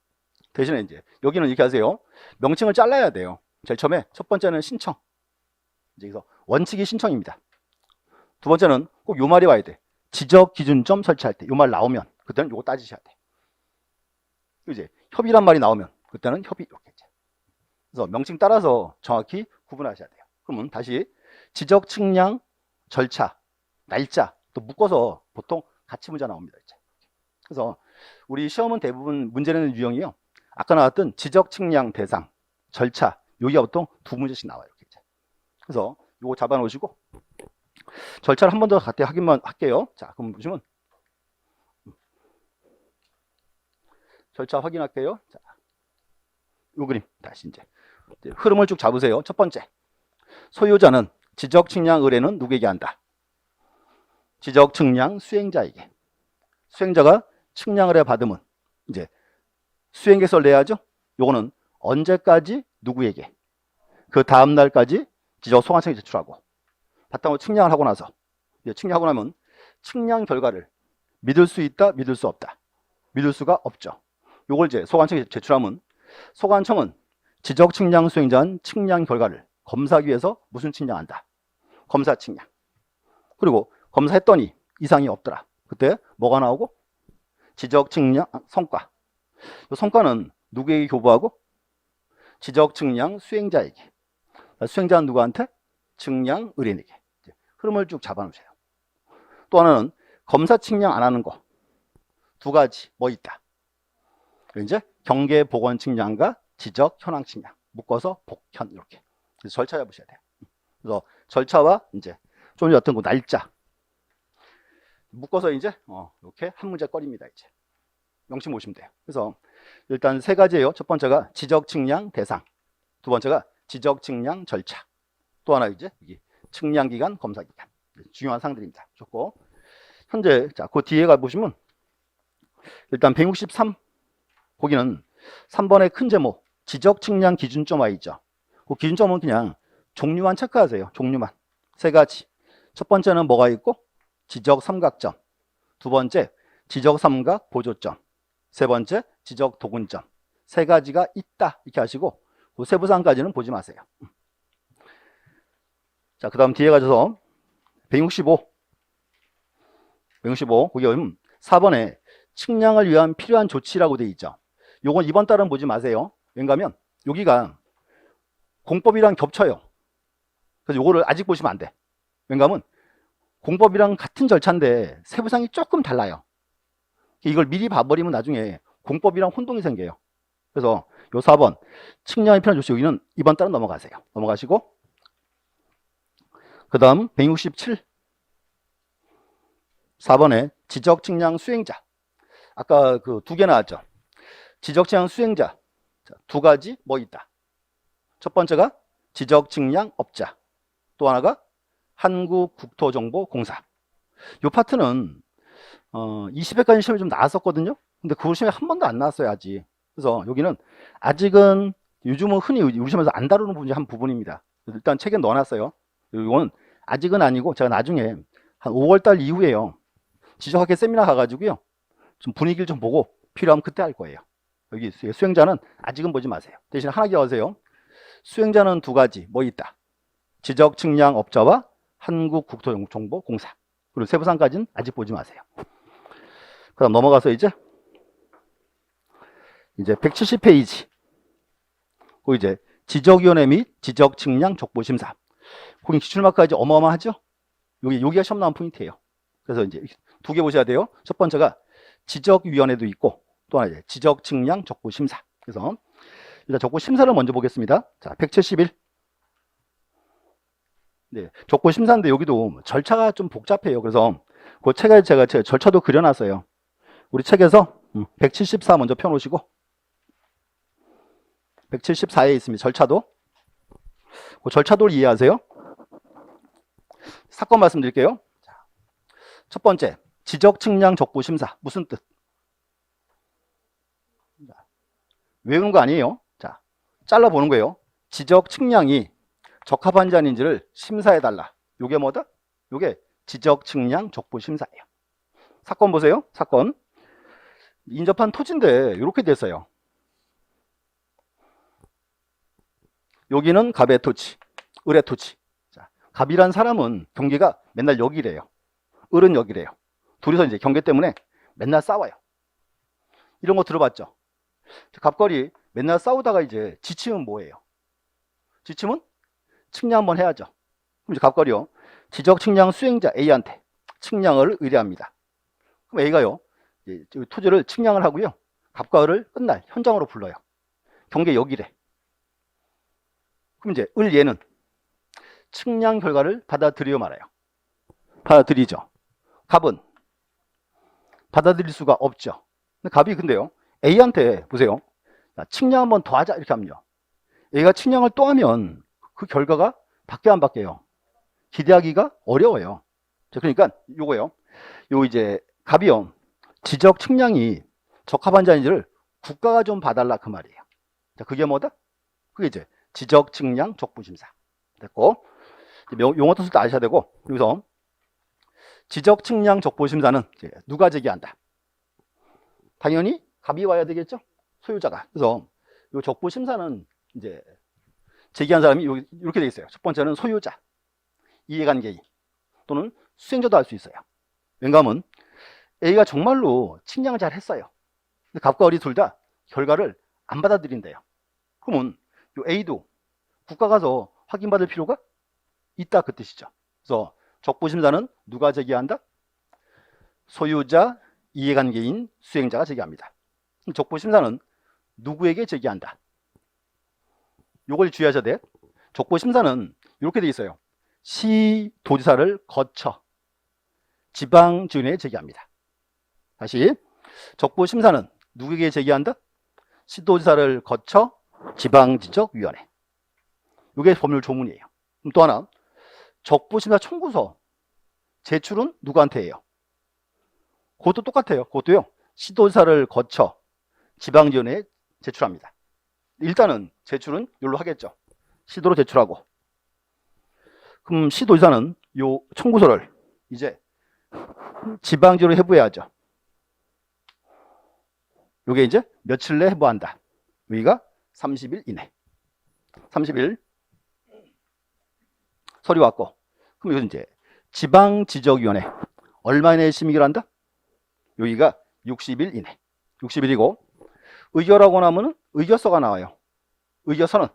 대신에 이제 여기는 이렇게 하세요. 명칭을 잘라야 돼요. 제일 처음에 첫 번째는 신청. 이제 그래서 원칙이 신청입니다. 두 번째는 꼭 요 말이 와야 돼. 지적 기준점 설치할 때 요 말 나오면 그때는 요거 따지셔야 돼. 이제 협의란 말이 나오면 그때는 협의 이렇게 이제. 그래서 명칭 따라서 정확히 구분하셔야 돼요. 그러면 다시 지적 측량 절차, 날짜 또 묶어서 보통 같이 문제 나옵니다. 이제. 그래서 우리 시험은 대부분 문제 내는 유형이요. 아까 나왔던 지적 측량 대상, 절차 여기가 보통 두 문제씩 나와요. 이렇게 이제. 그래서 요거 잡아 놓으시고 절차를 한 번 더 같이 확인만 할게요. 자, 그럼 보시면 절차 확인할게요. 자, 요 그림 다시 이제 흐름을 쭉 잡으세요. 첫 번째, 소유자는 지적 측량 의뢰는 누구에게 한다? 지적 측량 수행자에게. 수행자가 측량 의뢰 받으면 이제 수행계획서를 내야죠. 요거는 언제까지 누구에게? 그 다음 날까지 지적 소관청에 제출하고, 바탕으로 측량을 하고 나서 측량하고 나면 측량 결과를 믿을 수 있다, 믿을 수 없다. 믿을 수가 없죠. 요걸 이제 소관청에 제출하면 소관청은 지적 측량 수행자는 측량 결과를 검사하기 위해서 무슨 측량한다? 검사 측량. 그리고 검사했더니 이상이 없더라. 그때 뭐가 나오고? 지적 측량 성과. 이 성과는 누구에게 교부하고? 지적 측량 수행자에게. 수행자는 누구한테? 측량 의뢰인에게. 흐름을 쭉 잡아놓으세요. 또 하나는 검사 측량 안 하는 거. 두 가지 뭐 있다? 이제 경계 보건 측량과 지적 현황 측량 묶어서 복현 이렇게. 그래서 절차 잡으셔야 돼요. 그래서 절차와 이제 좀 어떤 거 날짜 묶어서 이제 이렇게 한 문제 거리입니다. 이제 명심 보시면 돼요. 그래서 일단 세 가지예요. 첫 번째가 지적 측량 대상, 두 번째가 지적 측량 절차, 또 하나 이제 측량 기간, 검사 기간. 중요한 사항들입니다. 좋고 현재 자, 그 뒤에 가 보시면 일단 163 거기는 3번의 큰 제목 지적 측량 기준점 Y죠. 그 기준점은 그냥 종류만 체크하세요. 종류만. 세 가지. 첫 번째는 뭐가 있고? 지적 삼각점. 두 번째, 지적 삼각 보조점. 세 번째, 지적 도근점. 세 가지가 있다. 이렇게 하시고, 그 세부사항까지는 보지 마세요. 자, 그 다음 뒤에 가셔서 165. 거기 4번에 측량을 위한 필요한 조치라고 되어 있죠. 요건 이번 달은 보지 마세요. 왜냐하면 여기가 공법이랑 겹쳐요. 그래서 요거를 아직 보시면 안 돼. 왜냐하면 공법이랑 같은 절차인데 세부사항이 조금 달라요. 이걸 미리 봐버리면 나중에 공법이랑 혼동이 생겨요. 그래서 요 4번 측량이 필요한 조치 여기는 이번 달은 넘어가세요. 넘어가시고 그 다음 167 4번에 지적 측량 수행자. 아까 그 두 개 나왔죠. 지적 측량 수행자 두 가지 뭐 있다. 첫 번째가 지적 측량 업자, 또 하나가 한국국토정보공사. 이 파트는 20회까지 시험이 좀 나왔었거든요. 근데 그 시험에 한 번도 안 나왔어요 아직. 그래서 여기는 아직은 요즘은 흔히 우리 시험에서 안 다루는 부분이 한 부분입니다. 일단 책에 넣어놨어요. 이건 아직은 아니고 제가 나중에 한 5월달 이후에요 지적학회 세미나 가가지고요 좀 분위기를 좀 보고 필요하면 그때 할 거예요. 여기 수행자는 아직은 보지 마세요. 대신 하나 기억하세요. 수행자는 두 가지 뭐 있다. 지적 측량 업자와 한국국토정보공사. 그리고 세부사항까지는 아직 보지 마세요. 그 다음 넘어가서 이제 170페이지. 그 이제 지적위원회 및 지적 측량 족보심사. 거기 기출마크가 이제 어마어마하죠? 여기가 시험 나온 포인트예요. 그래서 이제 두 개 보셔야 돼요. 첫 번째가 지적위원회도 있고 또 하나 이제 지적 측량 족보심사. 그래서 일단 족보심사를 먼저 보겠습니다. 자, 171. 네, 족보심사인데 여기도 절차가 좀 복잡해요. 그래서 그 책에 제가 절차도 그려놨어요. 우리 책에서 174 먼저 펴놓으시고 174에 있습니다. 절차도. 그 절차도를 이해하세요. 사건 말씀드릴게요. 첫 번째, 지적 측량 족보 심사. 무슨 뜻? 외우는 거 아니에요. 자, 잘라보는 거예요. 지적 측량이 적합한지 아닌지를 심사해달라. 요게 뭐다? 요게 지적 측량 족보 심사예요. 사건 보세요. 사건. 인접한 토지인데 이렇게 됐어요. 여기는 갑의 토지, 을의 토지. 자, 갑이란 사람은 경계가 맨날 여기래요. 을은 여기래요. 둘이서 이제 경계 때문에 맨날 싸워요. 이런 거 들어봤죠? 갑걸이 맨날 싸우다가 이제 지치면 뭐예요? 지치면 측량 한번 해야죠. 그럼 이제 갑걸이요. 지적 측량 수행자 A한테 측량을 의뢰합니다. 그럼 A가요. 토지를 측량을 하고요. 갑과 을을 끝날 현장으로 불러요. 경계 여기래. 그럼 이제 얘는 측량 결과를 받아들여 말아요. 받아들이죠. 갑은 받아들일 수가 없죠. 근데 갑이 근데요, A한테 보세요. 측량 한번 더 하자 이렇게 하면요, A가 측량을 또 하면 그 결과가 바뀌어 안 바뀌어요? 기대하기가 어려워요. 자, 그러니까 요거요, 요 이제 갑이요, 지적 측량이 적합한지 아닌지를 국가가 좀 봐달라 그 말이에요. 자, 그게 뭐다? 그게 이제 지적 측량 적부심사 됐고, 용어 뜻을 다 아셔야 되고, 여기서 지적 측량 적부심사는 이제 누가 제기한다? 당연히 갑이 와야 되겠죠, 소유자가. 그래서 이 적부심사는 이제 제기한 사람이 이렇게 되어 있어요. 첫 번째는 소유자, 이해관계인 또는 수행자도 할 수 있어요. 왜냐하면 A가 정말로 측량을 잘 했어요. 근데 갑과 을이 둘 다 결과를 안 받아들인대요. 그러면 요 A도 국가 가서 확인받을 필요가 있다 그 뜻이죠. 그래서 적부심사는 누가 제기한다? 소유자, 이해관계인, 수행자가 제기합니다. 적부심사는 누구에게 제기한다? 요걸 주의하셔야 돼. 적부심사는 이렇게 돼 있어요. 시도지사를 거쳐 지방지원에 제기합니다. 다시, 적부심사는 누구에게 제기한다? 시도지사를 거쳐 지방지적위원회. 이게 법률 조문이에요. 그럼 또 하나, 적부심사 청구서 제출은 누구한테 해요? 그것도 똑같아요. 그것도요, 시도지사를 거쳐 지방지원회에 제출합니다. 일단은 제출은 여기로 하겠죠. 시도로 제출하고, 그럼 시도지사는 요 청구서를 이제 지방지원에 해부해야죠. 요게 이제 며칠 내에 해부한다. 여기가 30일 이내. 30일 서류 왔고, 그럼 여기서 이제 지방지적위원회 얼마 이내에 심의를 한다? 여기가 60일 이내. 60일이고, 의결하고 나면은 의결서가 나와요. 의결서는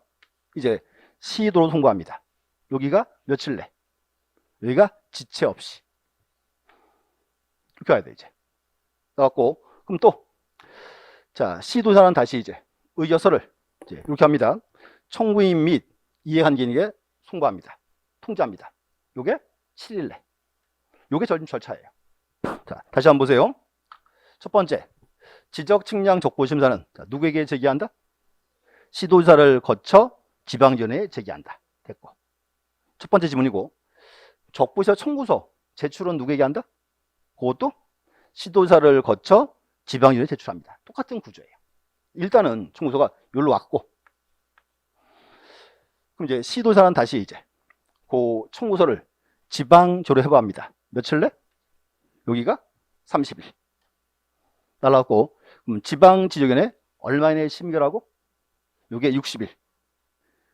이제 시도로 송부합니다. 여기가 며칠 내. 여기가 지체 없이. 이렇게 해야 돼, 이제. 나왔고, 그럼 또, 자, 시도사는 다시 이제 의결서를 이제 이렇게 합니다. 청구인 및 이해관계인에게 송부합니다. 통지합니다. 요게 7일 내. 요게 절차예요. 자, 다시 한번 보세요. 첫 번째, 지적 측량 적부심사는 누구에게 제기한다? 시도지사를 거쳐 지방지원회에 제기한다. 됐고, 첫 번째 지문이고, 적부심사 청구서 제출은 누구에게 한다? 그것도 시도지사를 거쳐 지방지원회에 제출합니다. 똑같은 구조예요. 일단은 청구서가 여기로 왔고, 그럼 이제 시도지사는 다시 이제 그 청구서를 지방지원회에 해부합니다. 며칠 내? 여기가 30일. 날라왔고, 그럼 지방지적위원회 얼마 이내에 심결하고? 요게 60일.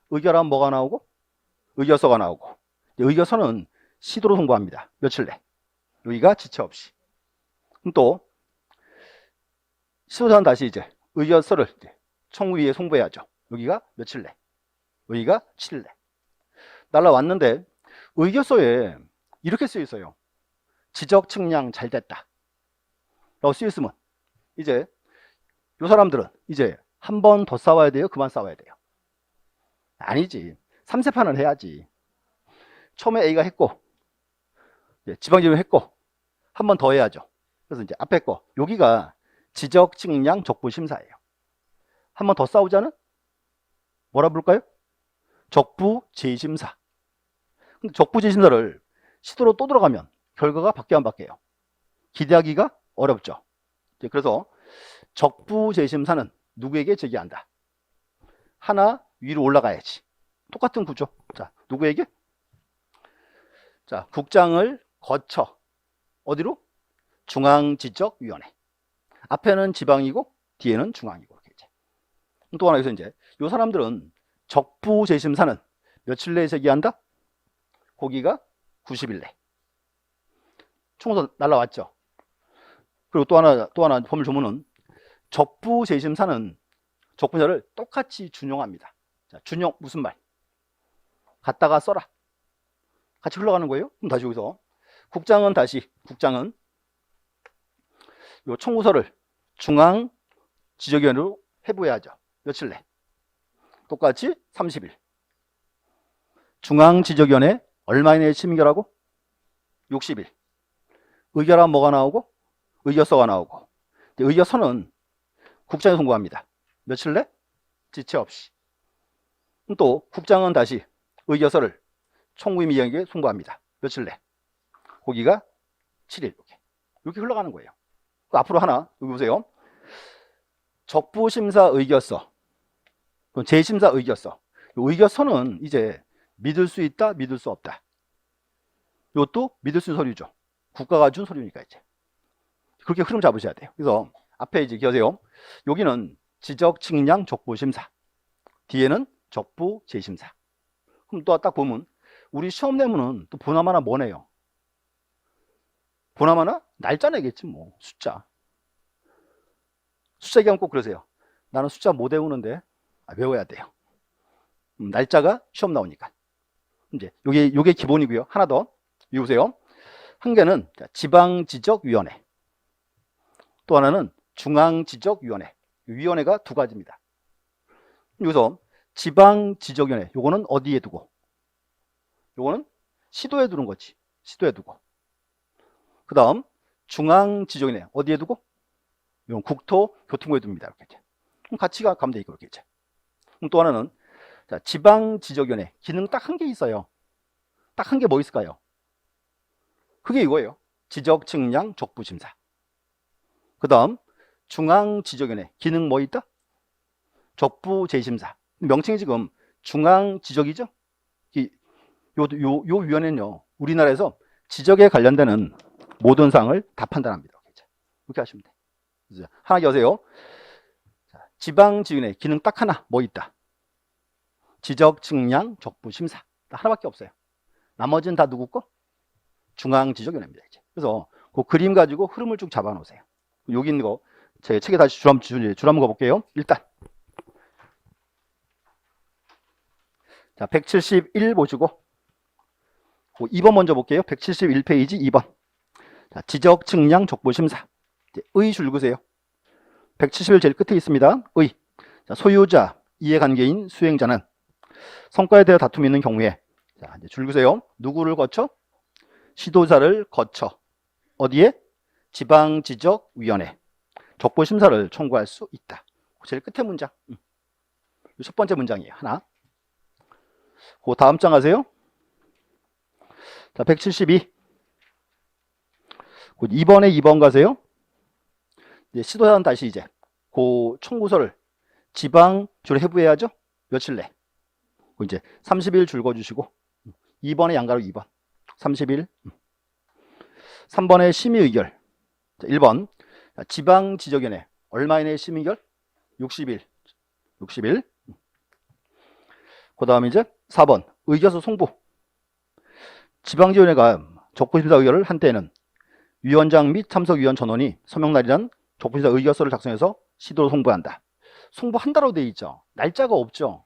의결하면 뭐가 나오고? 의결서가 나오고. 의결서는 시도로 송부합니다. 며칠 내? 여기가 지체 없이. 그럼 또 시도사는 다시 이제 의결서를 이제 청구위에 송부해야죠. 여기가 며칠 내? 여기가 7일 내. 날라왔는데 의결서에 이렇게 쓰여 있어요. 지적 측량 잘 됐다 라고 쓰여 있으면 이제 이 사람들은 이제 한 번 더 싸워야 돼요? 그만 싸워야 돼요? 아니지. 3세판을 해야지. 처음에 A가 했고, 지방지원 했고, 한 번 더 해야죠. 그래서 이제 앞에 거, 여기가 지적 측량 적부심사예요. 한 번 더 싸우자는 뭐라 부를까요? 적부재심사. 근데 적부재심사를 시도로 또 들어가면 결과가 바뀌어 안 바뀌어요? 기대하기가 어렵죠. 그래서 적부재심사는 누구에게 제기한다? 하나 위로 올라가야지. 똑같은 구조. 자, 누구에게? 자, 국장을 거쳐 어디로? 중앙지적위원회. 앞에는 지방이고 뒤에는 중앙이고. 이렇게 이제. 또 하나 여기서 이제 이 사람들은 적부재심사는 며칠 내에 제기한다? 거기가 90일 내. 총선 날라왔죠. 그리고 또 하나 법률 조문은 적부재심사는 적분자를 똑같이 준용합니다. 자, 준용 무슨 말? 갖다가 써라. 같이 흘러가는 거예요. 그럼 다시 여기서 국장은 요 청구서를 중앙지적위원회로 해부해야죠. 며칠 내? 똑같이 30일. 중앙지적위원회 얼마 이내에 심의결하고? 60일. 의결하면 뭐가 나오고? 의결서가 나오고. 의결서는 국장이 송부합니다. 며칠 내? 지체 없이. 또 국장은 다시 의결서를 총무임의장에게 송부합니다. 며칠 내? 거기가 7일. 이렇게 흘러가는 거예요. 앞으로 하나 여기 보세요. 적부심사 의결서, 재심사 의결서. 의결서는 이제 믿을 수 있다, 믿을 수 없다. 이것도 믿을 수 있는 서류죠. 국가가 준 서류니까 이제 그렇게 흐름 잡으셔야 돼요. 그래서 앞에 이제 기억하세요. 여기는 지적, 측량, 적부심사. 뒤에는 적부, 재심사. 그럼 또 딱 보면 우리 시험 내면은 또 보나마나 뭐네요. 보나마나 날짜 내겠지 뭐. 숫자 얘기하면 꼭 그러세요. 나는 숫자 못 외우는데. 외워야 돼요. 날짜가 시험 나오니까. 이제 요게 기본이고요. 하나 더 여기 보세요. 한 개는 지방지적위원회, 또 하나는 중앙지적위원회. 위원회가 두 가지입니다. 여기서 지방지적위원회, 요거는 어디에 두고? 요거는 시도에 두는 거지. 시도에 두고. 그 다음 중앙지적위원회 어디에 두고? 이건 국토교통부에 둡니다. 이렇게. 그럼 같이 가면 되니까 이렇게 이제. 그럼 또 하나는 지방지적위원회 기능 딱 한 개 있어요. 딱 한 개 뭐 있을까요? 그게 이거예요. 지적, 측량, 적부심사. 그 다음 중앙지적위원회 기능 뭐 있다? 적부, 재심사. 명칭이 지금 중앙지적이죠? 요 위원회는요, 우리나라에서 지적에 관련되는 모든 사항을 다 판단합니다. 이렇게 하시면 돼요. 하나 기억하세요. 지방지적위원회 기능 딱 하나 뭐 있다? 지적, 측량, 적부심사. 하나밖에 없어요. 나머지는 다 누구 거? 중앙지적위원회입니다. 이제. 그래서 그 그림 가지고 흐름을 쭉 잡아 놓으세요. 여기 있는 거 제 책에 다시 줄 한번 가볼게요. 일단 자, 171 보시고 2번 먼저 볼게요. 171페이지 2번. 자, 지적, 측량, 적부심사. 의 줄 그으세요. 171 제일 끝에 있습니다. 의. 자, 소유자, 이해관계인, 수행자는 성과에 대해 다툼이 있는 경우에, 자, 이제 줄 그으세요. 누구를 거쳐? 시도자를 거쳐 어디에? 지방지적위원회 적부심사를 청구할 수 있다. 제일 끝에 문장. 첫 번째 문장이에요. 하나. 그 다음 장 하세요. 자, 172. 2번에 2번 가세요. 이제 시도자는 다시 이제 그 청구서를 지방주로 해부해야죠. 며칠 내. 이제 30일 줄 거주시고 2번에 양가로 2번 30일. 3번에 심의의결. 1번 지방지적위원회 얼마 이내에 심의결? 60일. 그 다음에 이제 4번 의결서 송부. 지방지원회가 적부심사 의결을 한 때에는 위원장 및 참석위원 전원이 서명날이란 적부심사 의결서를 작성해서 시도로 송부한다. 송부한다로 되어 있죠. 날짜가 없죠.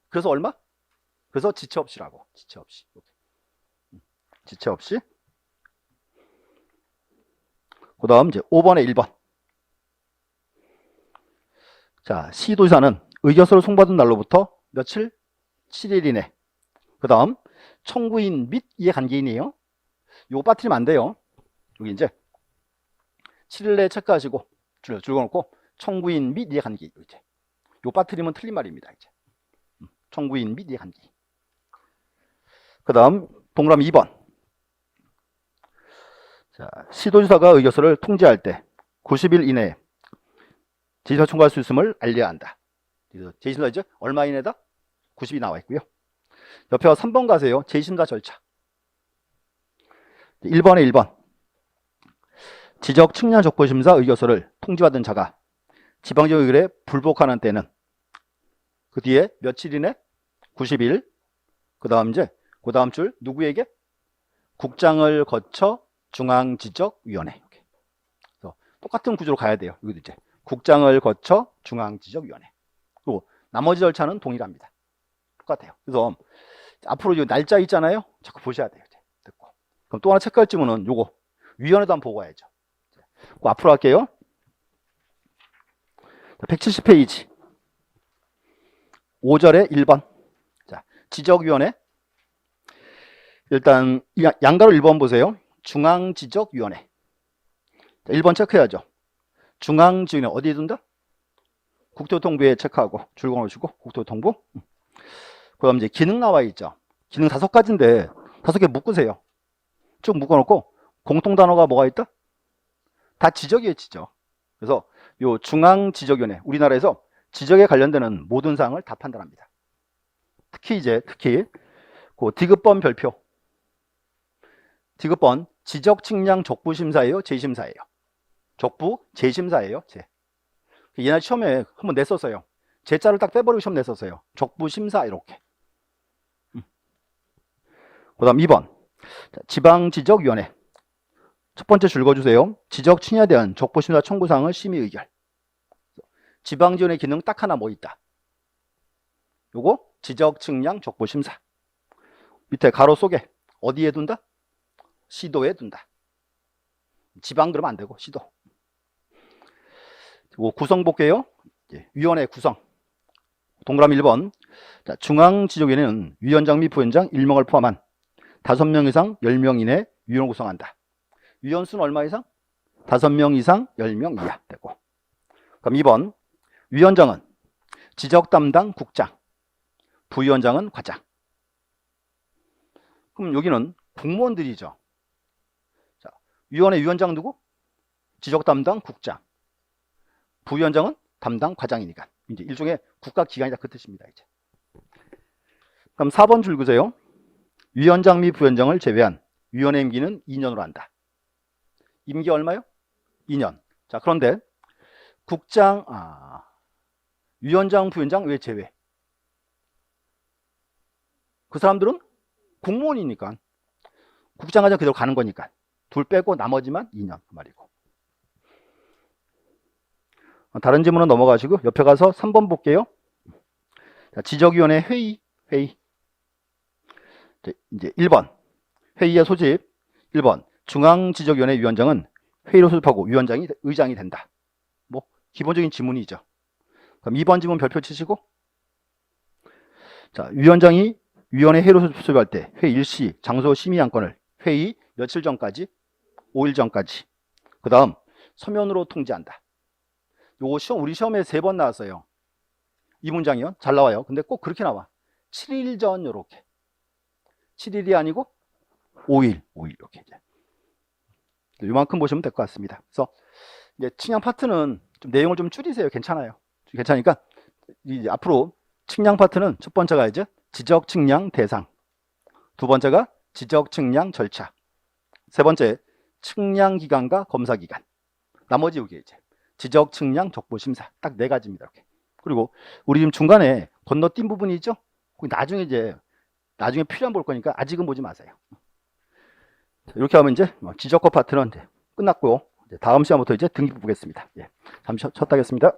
그래서 얼마? 그래서 지체 없이라고. 지체 없이. 지체 없이. 그 다음 이제 5번에 1번. 자, 시도지사는 의결서를 송부받은 날로부터 며칠? 7일 이내. 그 다음 청구인 및 이해관계인이에요. 요거 빠뜨리면 안 돼요. 여기 이제 7일 내에 체크하시고 줄 그어놓고 청구인 및 이해관계인. 이제 요 빠뜨리면 틀린 말입니다. 이제 청구인 및 이해관계인. 그 다음 동그라미 2번. 자, 시도지사가 의결서를 통지할 때 90일 이내에 재심사 청구할 수 있음을 알려야 한다. 재심사 이제 얼마 이내다? 90이 나와 있고요. 옆에 3번 가세요. 재심사 절차. 1번에 1번. 지적, 측량, 적부심사 의결서를 통지받은 자가 지방지역 의결에 불복하는 때는 그 뒤에 며칠 이내? 90일. 그 다음 이제 그 다음 줄 누구에게? 국장을 거쳐 중앙지적위원회. 그래서 똑같은 구조로 가야 돼요. 여기도 이제 국장을 거쳐 중앙지적위원회. 그리고 나머지 절차는 동일합니다. 똑같아요. 그래서 앞으로 이 날짜 있잖아요. 자꾸 보셔야 돼요. 이제 듣고. 그럼 또 하나 체크할 질문은 요거 위원회도 한번 보고 와야죠. 앞으로 할게요. 170페이지 5절에 1번. 자, 지적위원회 일단 양가로 1번 보세요. 중앙지적위원회. 1번 체크해야죠. 중앙지원에 어디에 둔다? 국토교통부에 체크하고 줄 걸어주고 국토교통부. 그다음 이제 기능 나와 있죠. 기능 5가지인데 5개 묶으세요. 쭉 묶어놓고 공통 단어가 뭐가 있다? 다 지적이에요, 지적. 그래서 요 중앙지적위원회, 우리나라에서 지적에 관련되는 모든 사항을 다 판단합니다. 특히 그 디귿번 별표. 디귿번 지적 측량 족부 심사예요, 재심사예요? 족부 재심사예요, 재. 옛날 시험에 한번 냈었어요. 제자를 딱 빼버리고 시험 냈었어요. 족부 심사 이렇게. 그다음 2번 지방지적위원회. 첫 번째 줄 그어주세요. 지적 측량에 대한 족부 심사 청구사항을 심의 의결. 지방지원의 기능 딱 하나 뭐 있다? 요거 지적 측량 족부 심사. 밑에 가로 속에 어디에 둔다? 시도에 둔다. 지방 그러면 안 되고 시도. 구성 볼게요. 위원회 구성. 동그라미 1번. 자, 중앙지적위원회는 위원장 및 부위원장 1명을 포함한 5명 이상 10명 이내 위원을 구성한다. 위원 수는 얼마 이상? 5명 이상 10명 이하 되고. 그럼 2번. 위원장은 지적 담당 국장, 부위원장은 과장. 그럼 여기는 공무원들이죠. 자, 위원회 위원장 누구? 지적 담당 국장. 부위원장은 담당 과장이니까 이제 일종의 국가기관이다 그 뜻입니다. 이제. 그럼 4번 줄 그세요. 위원장 및 부위원장을 제외한 위원회 임기는 2년으로 한다. 임기 얼마요? 2년. 자, 그런데 국장, 위원장, 부위원장 왜 제외? 그 사람들은 공무원이니까 국장과장 그대로 가는 거니까 둘 빼고 나머지만 2년 그 말이고. 다른 질문은 넘어가시고 옆에 가서 3번 볼게요. 자, 지적위원회 회의. 이제 1번 회의의 소집. 1번 중앙지적위원회 위원장은 회의로 소집하고 위원장이 의장이 된다. 뭐 기본적인 지문이죠. 그럼 2번 지문 별표 치시고. 자, 위원장이 위원회 회의로 소집할 때 회의 일시, 장소 심의 안건을 회의 며칠 전까지? 5일 전까지. 그 다음 서면으로 통지한다. 요거 시험, 우리 시험에 3번 나왔어요. 이 문장이요. 잘 나와요. 근데 꼭 그렇게 나와. 7일 전 요렇게. 7일이 아니고 5일 이렇게. 요만큼 보시면 될 것 같습니다. 그래서 이제 측량 파트는 좀 내용을 좀 줄이세요. 괜찮아요. 괜찮으니까 이제 앞으로 측량 파트는 첫 번째가 이제 지적 측량 대상, 두 번째가 지적 측량 절차, 세 번째 측량 기간과 검사 기간, 나머지 여기 이제 지적 측량 족부 심사 딱 4가지입니다. 이렇게. 그리고 우리 지금 중간에 건너뛴 부분이 있죠. 나중에 필요한 볼 거니까 아직은 보지 마세요. 이렇게 하면 이제 지적과 파트는 이제 끝났고, 다음 시간부터 이제 등기 보겠습니다. 잠시 쉬었다 하겠습니다.